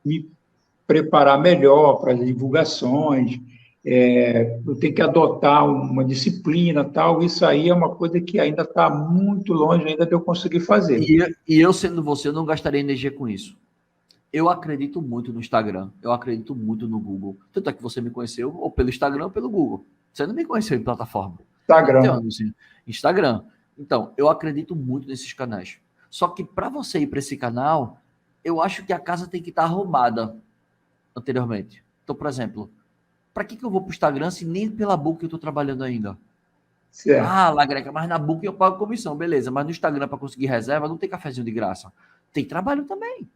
me preparar melhor para as divulgações, eu tenho que adotar uma disciplina, tal, isso aí é uma coisa que ainda está muito longe ainda de eu conseguir fazer. E eu, sendo você, eu não gastaria energia com isso. Eu acredito muito no Instagram, eu acredito muito no Google. Tanto é que você me conheceu ou pelo Instagram ou pelo Google. Você não me conheceu em plataforma. Né? Tem um Instagram. anúncio. Instagram. Então, eu acredito muito nesses canais. Só que para você ir para esse canal, eu acho que a casa tem que estar arrumada anteriormente. Então, por exemplo, para que eu vou para o Instagram se nem pela Book eu estou trabalhando ainda? Certo. Ah, Lagreca, mas na Book eu pago comissão, beleza. Mas no Instagram, para conseguir reserva, não tem cafezinho de graça. Tem trabalho também.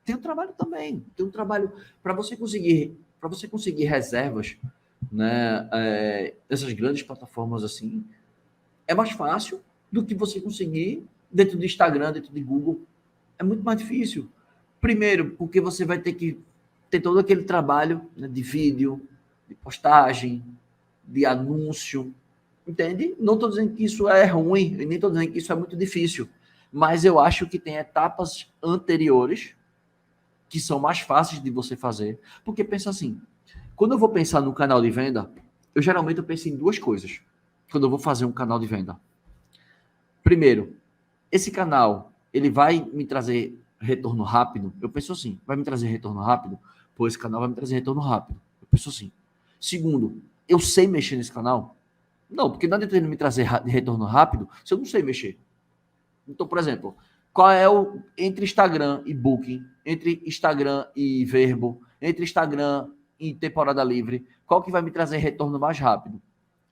Tem um trabalho também. Tem um trabalho para você conseguir reservas, né? Essas grandes plataformas assim, é mais fácil do que você conseguir dentro do Instagram, dentro de Google. É muito mais difícil. Primeiro, porque você vai ter que ter todo aquele trabalho, né, de vídeo, de postagem, de anúncio, entende? Não estou dizendo que isso é ruim, nem estou dizendo que isso é muito difícil, mas eu acho que tem etapas anteriores que são mais fáceis de você fazer, porque pensa assim, quando eu vou pensar no canal de venda, eu penso em duas coisas, quando eu vou fazer um canal de venda. Primeiro, esse canal, ele vai me trazer retorno rápido? Eu penso assim, vai me trazer retorno rápido? Pô, esse canal vai me trazer retorno rápido. Eu penso assim. Segundo, eu sei mexer nesse canal? Não, porque não adianta ele me trazer retorno rápido se eu não sei mexer. Então, por exemplo, qual é o entre Instagram e Booking, entre Instagram e Verbo, entre Instagram e temporada livre, qual que vai me trazer retorno mais rápido?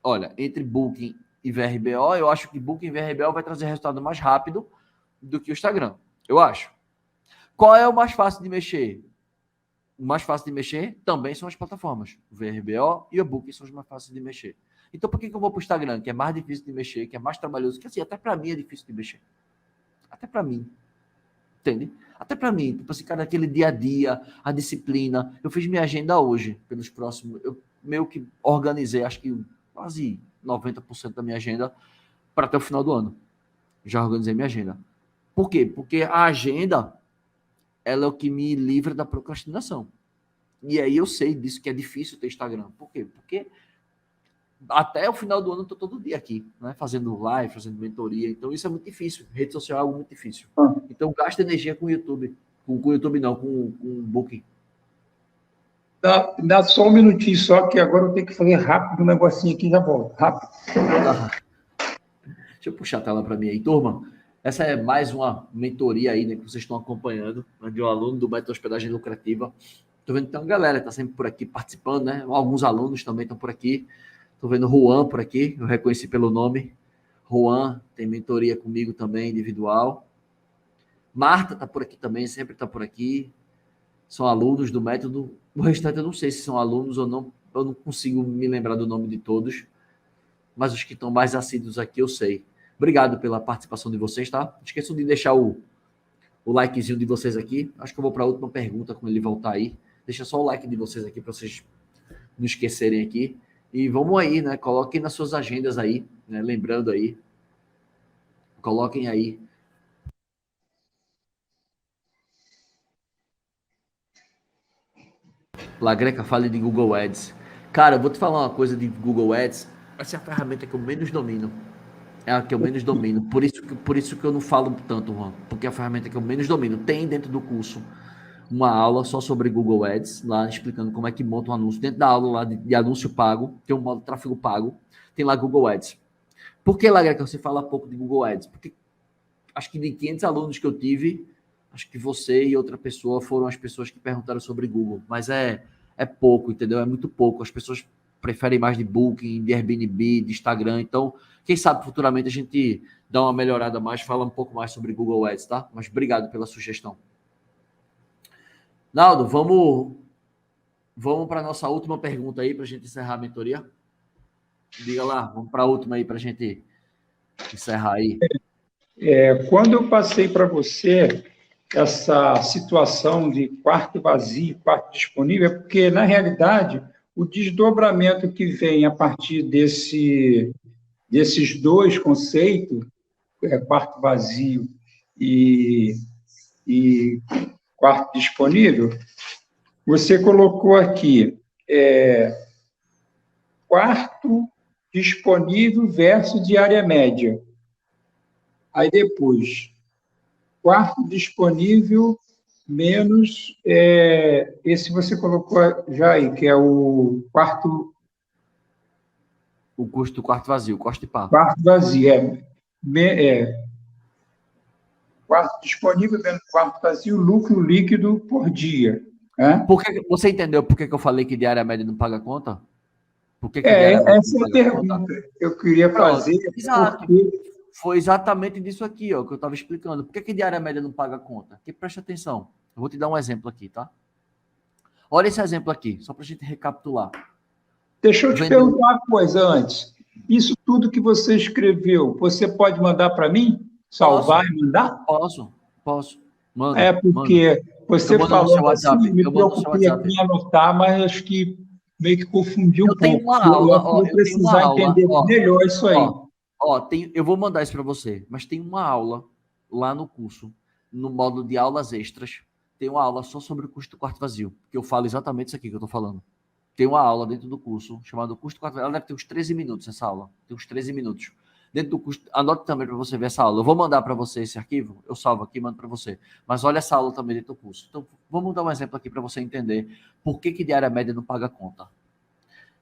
Olha, entre Booking e VRBO, eu acho que Booking e VRBO vai trazer resultado mais rápido do que o Instagram. Eu acho. Qual é o mais fácil de mexer? O mais fácil de mexer também são as plataformas. O VRBO e o Booking são os mais fáceis de mexer. Então, por que eu vou para o Instagram, que é mais difícil de mexer, que é mais trabalhoso? Que assim, até para mim é difícil de mexer. Até para mim. Entende? Até para mim, tipo assim, cara, aquele dia a dia, a disciplina. Eu fiz minha agenda hoje, pelos próximos. Eu meio que organizei, acho que quase 90% da minha agenda para até o final do ano. Já organizei minha agenda. Por quê? Porque a agenda, ela é o que me livra da procrastinação. E aí eu sei disso que é difícil ter Instagram. Por quê? Porque até o final do ano eu tô todo dia aqui, né? Fazendo live, fazendo mentoria. Então isso é muito difícil. Rede social é algo muito difícil. Então gasta energia com o YouTube. Com o YouTube não, com o Booking. Dá só um minutinho só, que agora eu tenho que fazer rápido um negocinho aqui e já volto. Rápido. Tá. Deixa eu puxar a tela para mim aí. Turma, essa é mais uma mentoria aí, né, que vocês estão acompanhando, né, de um aluno do Método Hospedagem Lucrativa. Estou vendo que tem uma galera que está sempre por aqui participando, né? Alguns alunos também estão por aqui. Estou vendo o Juan por aqui, eu reconheci pelo nome. Juan tem mentoria comigo também, individual. Marta está por aqui também, sempre está por aqui. São alunos do método. O restante eu não sei se são alunos ou não. Eu não consigo me lembrar do nome de todos. Mas os que estão mais assíduos aqui eu sei. Obrigado pela participação de vocês, tá? Não esqueçam de deixar o likezinho de vocês aqui. Acho que eu vou para a última pergunta quando ele voltar aí. Deixa só o like de vocês aqui para vocês não esquecerem aqui. E vamos aí, né? Coloquem nas suas agendas aí, né? Lembrando aí. Coloquem aí. Lagreca, fale de Google Ads. Cara, eu vou te falar uma coisa de Google Ads. Essa é a ferramenta que eu menos domino. É a que eu menos domino. Por isso que eu não falo tanto, Juan. Porque é a ferramenta que eu menos domino. Tem dentro do curso uma aula só sobre Google Ads, lá explicando como é que monta um anúncio. Dentro da aula lá de anúncio pago, tem um modo de tráfego pago, tem lá Google Ads. Por que, Lagra, que você fala pouco de Google Ads? Porque acho que de 500 alunos que eu tive, acho que você e outra pessoa foram as pessoas que perguntaram sobre Google. Mas é pouco, entendeu? É muito pouco. As pessoas preferem mais de Booking, de Airbnb, de Instagram. Então, quem sabe futuramente a gente dá uma melhorada mais, fala um pouco mais sobre Google Ads, tá? Mas obrigado pela sugestão. Naldo, vamos para a nossa última pergunta aí, para a gente encerrar a mentoria. Diga lá, vamos para a última aí, para a gente encerrar aí. Quando eu passei para você essa situação de quarto vazio, quarto disponível, é porque, na realidade, o desdobramento que vem a partir desses dois conceitos, quarto vazio e quarto disponível, você colocou aqui quarto disponível versus diária média. Aí depois, quarto disponível menos esse você colocou já aí, que é o quarto... O custo do quarto vazio, custo de papo. Quarto vazio, quarto disponível menos quarto vazio, lucro líquido por dia. Né? Você entendeu por que eu falei que diária média não paga conta? Por que diária média Essa não é a paga conta? pergunta que eu queria Pronto, fazer. exato. Porque... Foi exatamente disso aqui, ó, que eu estava explicando. Por que diária média não paga conta? Porque preste atenção. Eu vou te dar um exemplo aqui, tá? Olha esse exemplo aqui, só para a gente recapitular. Deixa eu te perguntar uma coisa antes. Isso tudo que você escreveu, você pode mandar para mim? Salvar e mandar? Posso. Mando. Porque você falando assim, me preocupei aqui em anotar, mas acho que meio que confundi um pouco. Eu vou precisar entender melhor isso aí. Eu vou mandar isso para você, mas tem uma aula lá no curso, no módulo de aulas extras, tem uma aula só sobre o custo do quarto vazio, que eu falo exatamente isso aqui que eu estou falando. Tem uma aula dentro do curso chamada Custo do Quarto Vazio. Ela deve ter uns 13 minutos essa aula. Tem uns 13 minutos. Dentro do curso, anote também para você ver essa aula. Eu vou mandar para você esse arquivo, eu salvo aqui e mando para você. Mas olha essa aula também dentro do curso. Então, vamos dar um exemplo aqui para você entender por que diária média não paga conta.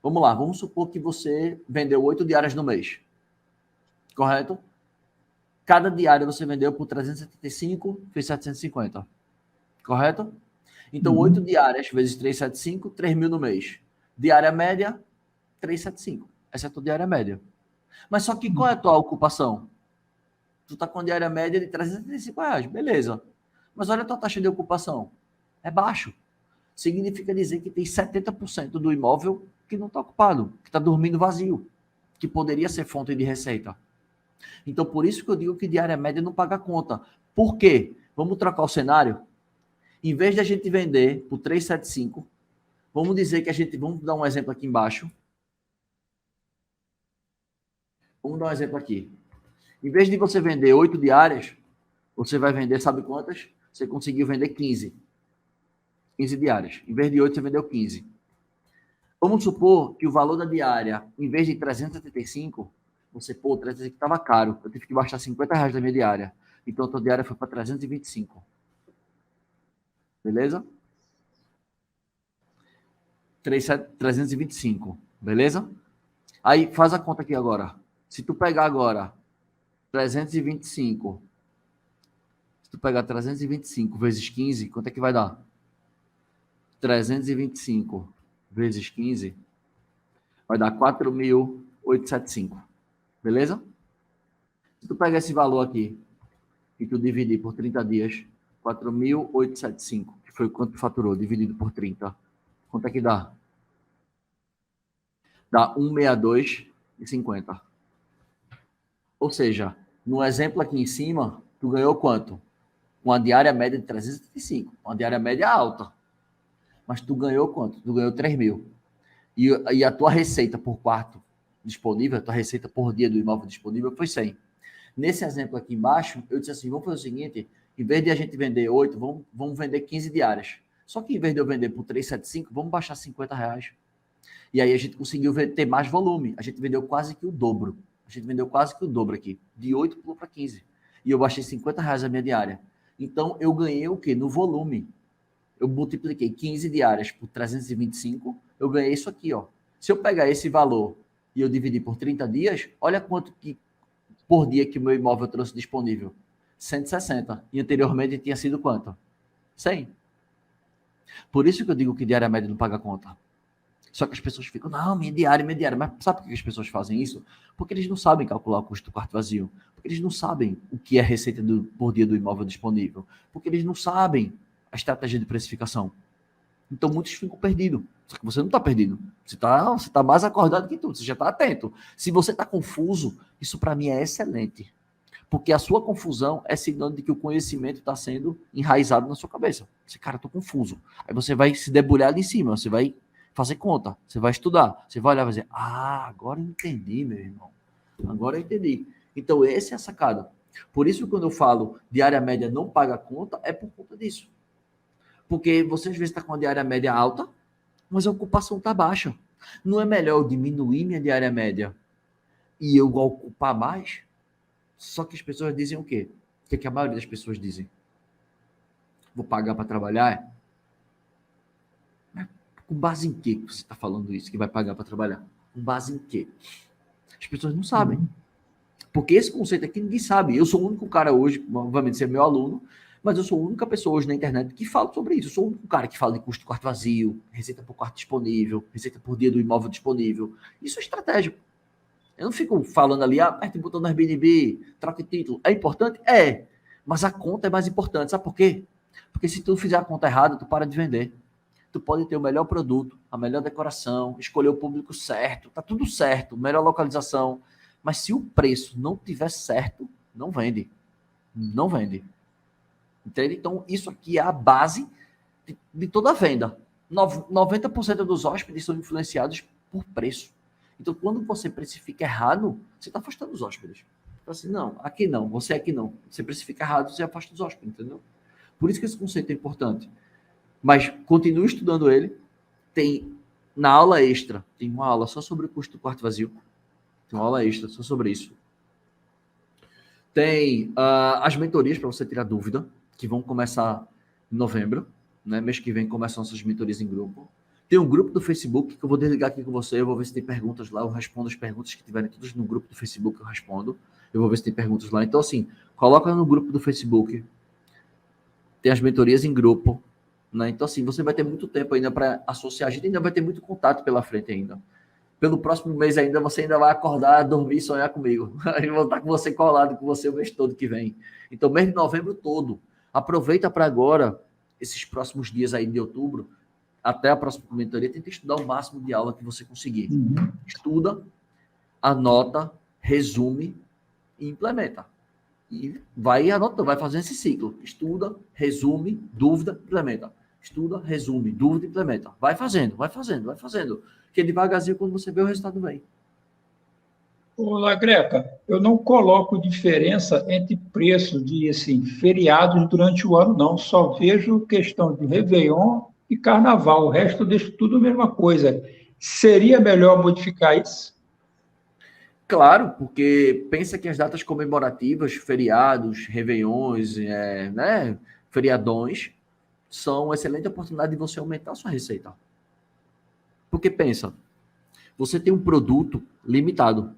Vamos lá, vamos supor que você vendeu 8 diárias no mês. Correto? Cada diária você vendeu por 375, fez 750. Correto? Então, 8 diárias vezes 375, 3 mil no mês. Diária média, 375. Essa é a tua diária média. Mas só que qual é a tua ocupação? Tu tá com a diária média de R$375, beleza. Mas olha a tua taxa de ocupação. É baixo. Significa dizer que tem 70% do imóvel que não está ocupado, que está dormindo vazio, que poderia ser fonte de receita. Então, por isso que eu digo que diária média não paga conta. Por quê? Vamos trocar o cenário? Em vez de a gente vender por 375, vamos dizer que vamos dar um exemplo aqui embaixo. Vamos dar um exemplo aqui. Em vez de você vender 8 diárias, você vai vender, sabe quantas? Você conseguiu vender 15. 15 diárias. Em vez de 8, você vendeu 15. Vamos supor que o valor da diária, em vez de 375, você, 375 estava caro. Eu tive que baixar R$50 da minha diária. Então, a tua diária foi para 325. Beleza? 325. Beleza? Aí, faz a conta aqui agora. Se tu pegar agora 325, se tu pegar 325 vezes 15, quanto é que vai dar? 325 vezes 15 vai dar 4.875. Beleza? Se tu pegar esse valor aqui e tu dividir por 30 dias, 4.875, que foi quanto tu faturou, dividido por 30, quanto é que dá? Dá 162,50. Ou seja, no exemplo aqui em cima, tu ganhou quanto? Uma diária média de 375. Uma diária média alta. Mas tu ganhou quanto? Tu ganhou 3 mil. E a tua receita por quarto disponível, a tua receita por dia do imóvel disponível foi 100. Nesse exemplo aqui embaixo, eu disse assim, vamos fazer o seguinte, em vez de a gente vender 8, vamos vender 15 diárias. Só que em vez de eu vender por 375, vamos baixar R$50. E aí a gente conseguiu ter mais volume. A gente vendeu quase que o dobro. A gente vendeu quase que o dobro aqui. De 8 pulou para 15. E eu baixei R$ 50 a minha diária. Então, eu ganhei o quê? No volume. Eu multipliquei 15 diárias por 325, eu ganhei isso aqui, ó. Se eu pegar esse valor e eu dividir por 30 dias, olha quanto que por dia que o meu imóvel trouxe disponível. 160. E anteriormente tinha sido quanto? 100. Por isso que eu digo que diária média não paga conta. Só que as pessoas ficam, não, minha diária. Mas sabe por que as pessoas fazem isso? Porque eles não sabem calcular o custo do quarto vazio. Porque eles não sabem o que é a receita por dia do imóvel disponível. Porque eles não sabem a estratégia de precificação. Então, muitos ficam perdidos. Só que você não está perdido. Você tá mais acordado que tudo. Você já está atento. Se você está confuso, isso para mim é excelente. Porque a sua confusão é sinônimo de que o conhecimento está sendo enraizado na sua cabeça. Você, cara, estou confuso. Aí você vai se debulhar ali em cima. Você vai fazer conta. Você vai estudar. Você vai olhar e vai dizer, agora eu entendi, meu irmão. Agora eu entendi. Então, essa é a sacada. Por isso, quando eu falo diária média não paga conta, é por conta disso. Porque você às vezes está com a diária média alta, mas a ocupação está baixa. Não é melhor eu diminuir minha diária média e eu ocupar mais? Só que as pessoas dizem o quê? O que a maioria das pessoas dizem? Vou pagar para trabalhar? Com base em quê que você está falando isso, que vai pagar para trabalhar? Com base em quê? As pessoas não sabem. Porque esse conceito aqui ninguém sabe. Eu sou o único cara hoje, obviamente ser meu aluno, mas eu sou a única pessoa hoje na internet que fala sobre isso. Eu sou o único cara que fala de custo do quarto vazio, receita por quarto disponível, receita por dia do imóvel disponível. Isso é estratégico. Eu não fico falando ali, aperte o botão no Airbnb, troque título. É importante? É. Mas a conta é mais importante. Sabe por quê? Porque se tu fizer a conta errada, tu para de vender. Tu pode ter o melhor produto, a melhor decoração, escolher o público certo, tá tudo certo, melhor localização. Mas se o preço não tiver certo, não vende. Não vende. Entende? Então, isso aqui é a base de toda a venda. 90% dos hóspedes são influenciados por preço. Então, quando você precifica errado, você está afastando os hóspedes. Então, assim, não, aqui não, você aqui não. Você precifica errado, você afasta os hóspedes, entendeu? Por isso que esse conceito é importante. Mas continue estudando ele. Tem, na aula extra, tem uma aula só sobre o custo do quarto vazio. Tem uma aula extra só sobre isso. Tem as mentorias para você tirar dúvida, que vão começar em novembro, né? Mês que vem começam essas mentorias em grupo. Tem um grupo do Facebook que eu vou desligar aqui com você, eu vou ver se tem perguntas lá, eu respondo as perguntas que tiverem todas no grupo do Facebook, eu respondo. Eu vou ver se tem perguntas lá. Então, assim, coloca no grupo do Facebook. Tem as mentorias em grupo, né? Então, assim, você vai ter muito tempo ainda para associar. A gente ainda vai ter muito contato pela frente ainda. Pelo próximo mês ainda, você ainda vai acordar, dormir e sonhar comigo. Eu vou estar com você colado com você o mês todo que vem. Então, mês de novembro todo. Aproveita para agora, esses próximos dias aí de outubro, até a próxima mentoria, tenta estudar o máximo de aula que você conseguir. Estuda, anota, resume e implementa. E vai anotando, vai fazendo esse ciclo. Estuda, resume, dúvida, implementa. Estuda, resume, dúvida, implementa. Vai fazendo, vai fazendo, vai fazendo. Porque devagarzinho, quando você vê, o resultado vem. Olá, Greca, eu não coloco diferença entre preço de assim, feriados durante o ano, não. Só vejo questão de Réveillon e Carnaval. O resto eu deixo tudo a mesma coisa. Seria melhor modificar isso? Claro, porque pensa que as datas comemorativas, feriados, réveillões, né, feriadões, são uma excelente oportunidade de você aumentar a sua receita. Porque pensa, você tem um produto limitado.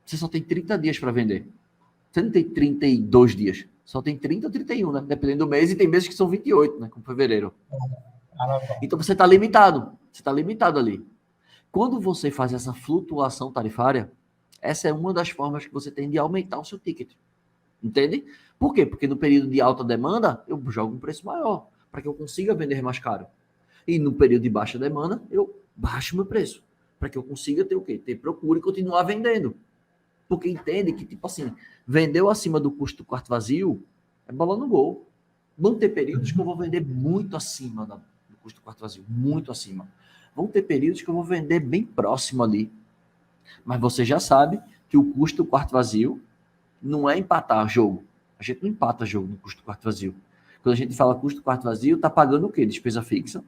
Você só tem 30 dias para vender. Você não tem 32 dias. Só tem 30 ou 31, né? Dependendo do mês. E tem meses que são 28, né? Como fevereiro. Então você está limitado. Você está limitado ali. Quando você faz essa flutuação tarifária, essa é uma das formas que você tem de aumentar o seu ticket. Entende? Por quê? Porque no período de alta demanda, eu jogo um preço maior, para que eu consiga vender mais caro. E no período de baixa demanda, eu baixo meu preço, para que eu consiga ter o quê? Ter procura e continuar vendendo. Porque entende que, tipo assim, vendeu acima do custo do quarto vazio, é bola no gol. Vão ter períodos que eu vou vender muito acima do custo do quarto vazio, muito acima. Vão ter períodos que eu vou vender bem próximo ali. Mas você já sabe que o custo do quarto vazio não é empatar jogo. A gente não empata jogo no custo do quarto vazio. Quando a gente fala custo do quarto vazio, tá pagando o quê? Despesa fixa.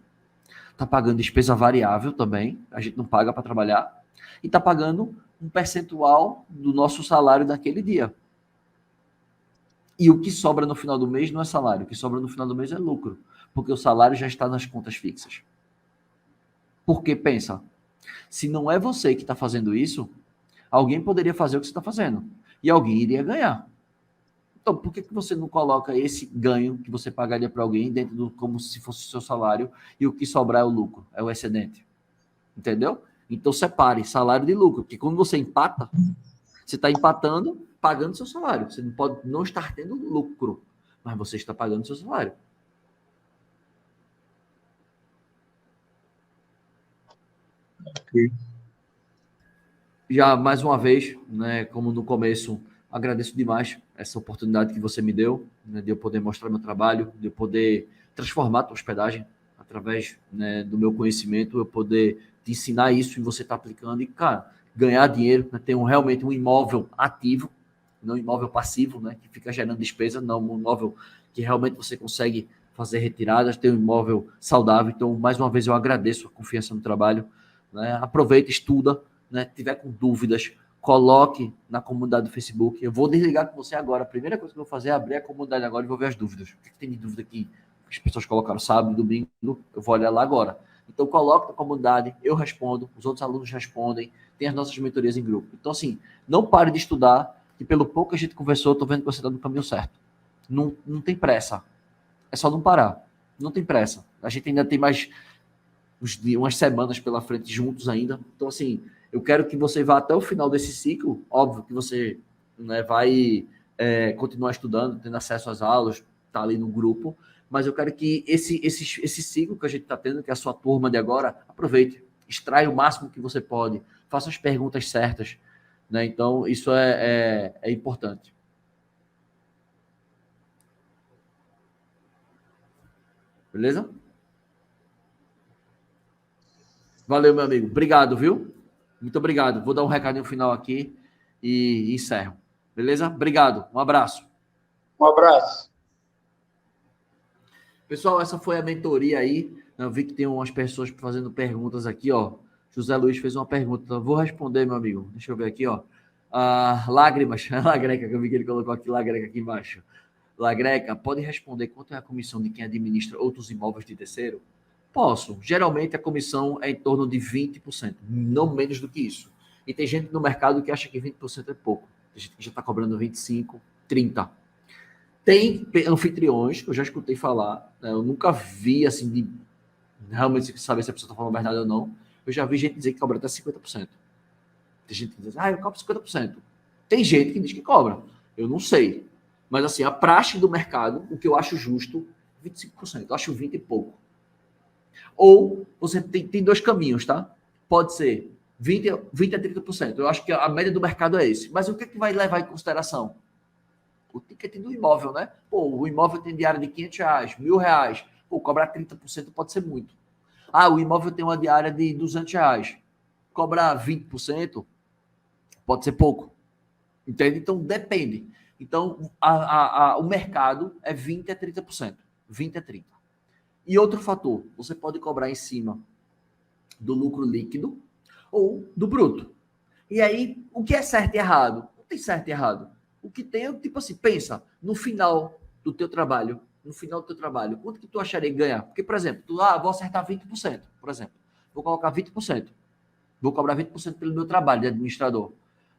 está pagando despesa variável também, a gente não paga para trabalhar, e está pagando um percentual do nosso salário daquele dia. E o que sobra no final do mês não é salário, o que sobra no final do mês é lucro, porque o salário já está nas contas fixas. Porque pensa, se não é você que está fazendo isso, alguém poderia fazer o que você está fazendo, e alguém iria ganhar. Então, por que você não coloca esse ganho que você pagaria para alguém dentro do como se fosse o seu salário e o que sobrar é o lucro, é o excedente? Entendeu? Então, separe salário de lucro, porque quando você empata, você está empatando, pagando seu salário. Você não pode não estar tendo lucro, mas você está pagando seu salário. Ok. Já, mais uma vez, né, como no começo, agradeço demais essa oportunidade que você me deu, né, de eu poder mostrar meu trabalho, de eu poder transformar a tua hospedagem através, né, do meu conhecimento, eu poder te ensinar isso e você está aplicando e, cara, ganhar dinheiro, né, ter realmente um imóvel ativo, não um imóvel passivo, né, que fica gerando despesa, não um imóvel que realmente você consegue fazer retiradas, ter um imóvel saudável. Então, mais uma vez, eu agradeço a confiança no trabalho, né, aproveita, estuda, né, tiver com dúvidas, coloque na comunidade do Facebook. Eu vou desligar com você agora. A primeira coisa que eu vou fazer é abrir a comunidade agora e vou ver as dúvidas. O que tem de dúvida aqui? As pessoas colocaram sábado, domingo, eu vou olhar lá agora. Então, coloque na comunidade, eu respondo, os outros alunos respondem, tem as nossas mentorias em grupo. Então, assim, não pare de estudar, que pelo pouco que a gente conversou, eu estou vendo que você está no caminho certo. Não tem pressa. É só não parar. Não tem pressa. A gente ainda tem mais umas semanas pela frente juntos ainda. Então, assim, eu quero que você vá até o final desse ciclo. Óbvio que você, né, vai continuar estudando, tendo acesso às aulas, tá ali no grupo, mas eu quero que esse ciclo que a gente está tendo, que é a sua turma de agora, aproveite, extrai o máximo que você pode, faça as perguntas certas, né? Então, isso é importante. Beleza? Valeu, meu amigo. Obrigado, viu? Muito obrigado. Vou dar um recadinho final aqui e encerro. Beleza? Obrigado. Um abraço. Um abraço. Pessoal, essa foi a mentoria aí. Eu vi que tem umas pessoas fazendo perguntas aqui, ó. José Luiz fez uma pergunta. Vou responder, meu amigo. Deixa eu ver aqui, ó. Lágrimas. Lagreca, que eu vi que ele colocou aqui, Lagreca aqui embaixo. Lagreca, pode responder quanto é a comissão de quem administra outros imóveis de terceiro? Posso. Geralmente a comissão é em torno de 20%, não menos do que isso. E tem gente no mercado que acha que 20% é pouco. Tem gente que já está cobrando 25%, 30%. Tem anfitriões que eu já escutei falar, né, eu nunca vi assim de realmente saber se a pessoa está falando a verdade ou não. Eu já vi gente dizer que cobra até 50%. Tem gente que diz, eu cobro 50%. Tem gente que diz que cobra. Eu não sei. Mas assim, a praxe do mercado, o que eu acho justo, 25%. Eu acho 20 e pouco. Ou você tem dois caminhos, tá? Pode ser 20 a 30%. Eu acho que a média do mercado é esse. Mas o que vai levar em consideração? O ticket do imóvel, né? Pô, o imóvel tem diária de R$500, R$1.000. Pô, cobrar 30% pode ser muito. O imóvel tem uma diária de R$200. Cobrar 20% pode ser pouco. Entende? Então, depende. Então, o mercado é 20 a 30%. 20 a 30%. E outro fator, você pode cobrar em cima do lucro líquido ou do bruto. E aí, o que é certo e errado? Não tem certo e errado. O que tem é, tipo assim, pensa, no final do teu trabalho, quanto que tu acharia ganhar? Porque, por exemplo, vou acertar 20%, por exemplo. Vou colocar 20%. Vou cobrar 20% pelo meu trabalho de administrador,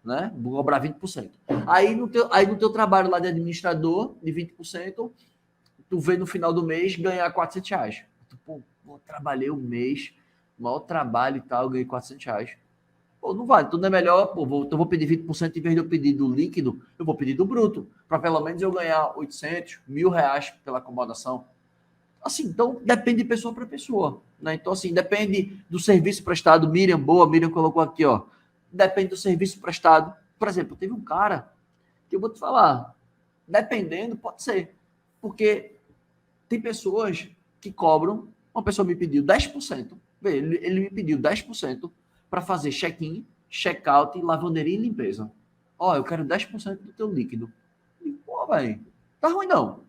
né? Vou cobrar 20%. Aí no teu trabalho lá de administrador, de 20%, tu vê no final do mês ganhar R$400. Pô, trabalhei um mês, maior trabalho e tal, ganhei R$400. Pô, não vale, tudo é melhor, pô, vou pedir 20% em vez de eu pedir do líquido, eu vou pedir do bruto, para pelo menos eu ganhar 800, R$1.000 pela acomodação. Assim, então depende de pessoa para pessoa, né? Então, assim, depende do serviço prestado. Miriam colocou aqui, ó. Depende do serviço prestado. Por exemplo, teve um cara que eu vou te falar, dependendo, pode ser, porque tem pessoas que cobram, uma pessoa me pediu 10%, ele me pediu 10% para fazer check-in, check-out, lavanderia e limpeza. Ó, eu quero 10% do teu líquido. E, pô, velho, tá ruim não.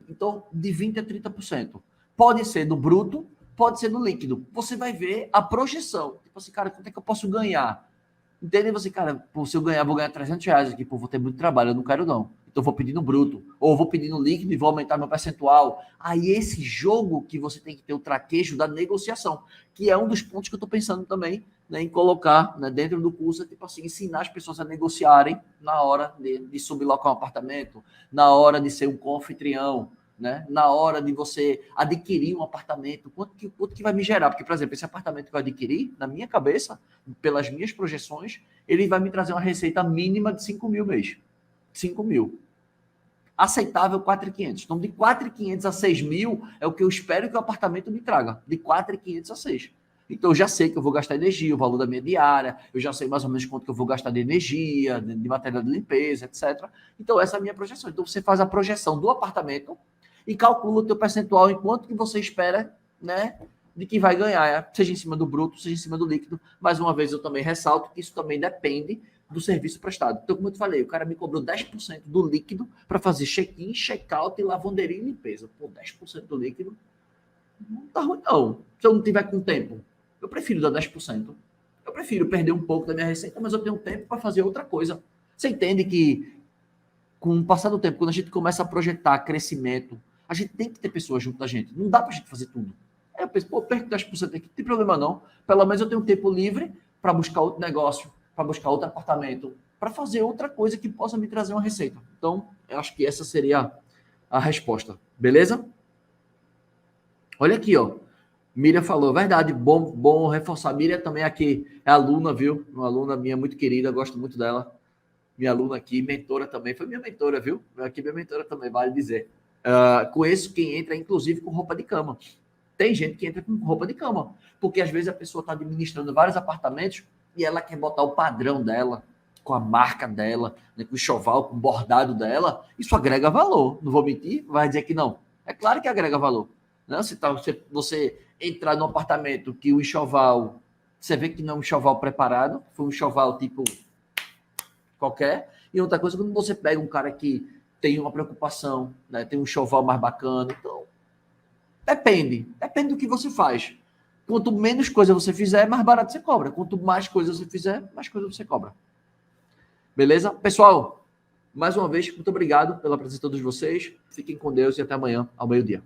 Então, de 20% a 30%. Pode ser do bruto, pode ser no líquido. Você vai ver a projeção. Tipo assim, cara, quanto é que eu posso ganhar? Entende? Você, cara, pô, se eu ganhar, vou ganhar R$ 300 aqui, pô, vou ter muito trabalho, eu não quero não. Então vou pedir no bruto, ou vou pedir no líquido e vou aumentar meu percentual. Aí esse jogo que você tem que ter o traquejo da negociação, que é um dos pontos que eu estou pensando também, né, em colocar, né, dentro do curso, tipo assim, ensinar as pessoas a negociarem na hora de sublocar um apartamento, na hora de ser um confitrião, né? Na hora de você adquirir um apartamento, quanto que vai me gerar? Porque, por exemplo, esse apartamento que eu adquiri, na minha cabeça, pelas minhas projeções, ele vai me trazer uma receita mínima de 5 mil mês. 5 mil. Aceitável 4.500. Então, de 4.500 a 6 mil é o que eu espero que o apartamento me traga. De 4.500 a 6. Então, eu já sei que eu vou gastar energia, o valor da minha diária, eu já sei mais ou menos quanto que eu vou gastar de energia, de material de limpeza, etc. Então, essa é a minha projeção. Então, você faz a projeção do apartamento e calcula o teu percentual em quanto que você espera, né, de que vai ganhar, seja em cima do bruto, seja em cima do líquido. Mais uma vez, eu também ressalto que isso também depende do serviço prestado. Então, como eu te falei, o cara me cobrou 10% do líquido para fazer check-in, check-out e lavanderia e limpeza. Pô, 10% do líquido não tá ruim, não. Se eu não tiver com tempo, eu prefiro dar 10%. Eu prefiro perder um pouco da minha receita, mas eu tenho tempo para fazer outra coisa. Você entende que, com o passar do tempo, quando a gente começa a projetar crescimento, a gente tem que ter pessoas junto da gente. Não dá para a gente fazer tudo. Aí eu penso, pô, perco 10% aqui, não tem problema não. Pelo menos eu tenho tempo livre para buscar outro negócio, para buscar outro apartamento, para fazer outra coisa que possa me trazer uma receita. Então, eu acho que essa seria a resposta. Beleza? Olha aqui, ó. Miriam falou, verdade, bom reforçar. Miriam também aqui é aluna, viu? Uma aluna minha muito querida, gosto muito dela. Minha aluna aqui, mentora também, foi minha mentora, viu? Aqui minha mentora também, vale dizer. Conheço quem entra, inclusive, com roupa de cama. Tem gente que entra com roupa de cama, porque às vezes a pessoa está administrando vários apartamentos e ela quer botar o padrão dela, com a marca dela, né, com o enxoval, com o bordado dela. Isso agrega valor, não vou mentir, vai dizer que não. É claro que agrega valor. Né? Você entrar num apartamento que o enxoval, você vê que não é um enxoval preparado, foi um enxoval tipo qualquer. E outra coisa, quando você pega um cara que tem uma preocupação, né, tem um enxoval mais bacana, então depende do que você faz. Quanto menos coisa você fizer, mais barato você cobra. Quanto mais coisa você fizer, mais coisa você cobra. Beleza? Pessoal, mais uma vez, muito obrigado pela presença de todos vocês. Fiquem com Deus e até amanhã, ao meio-dia.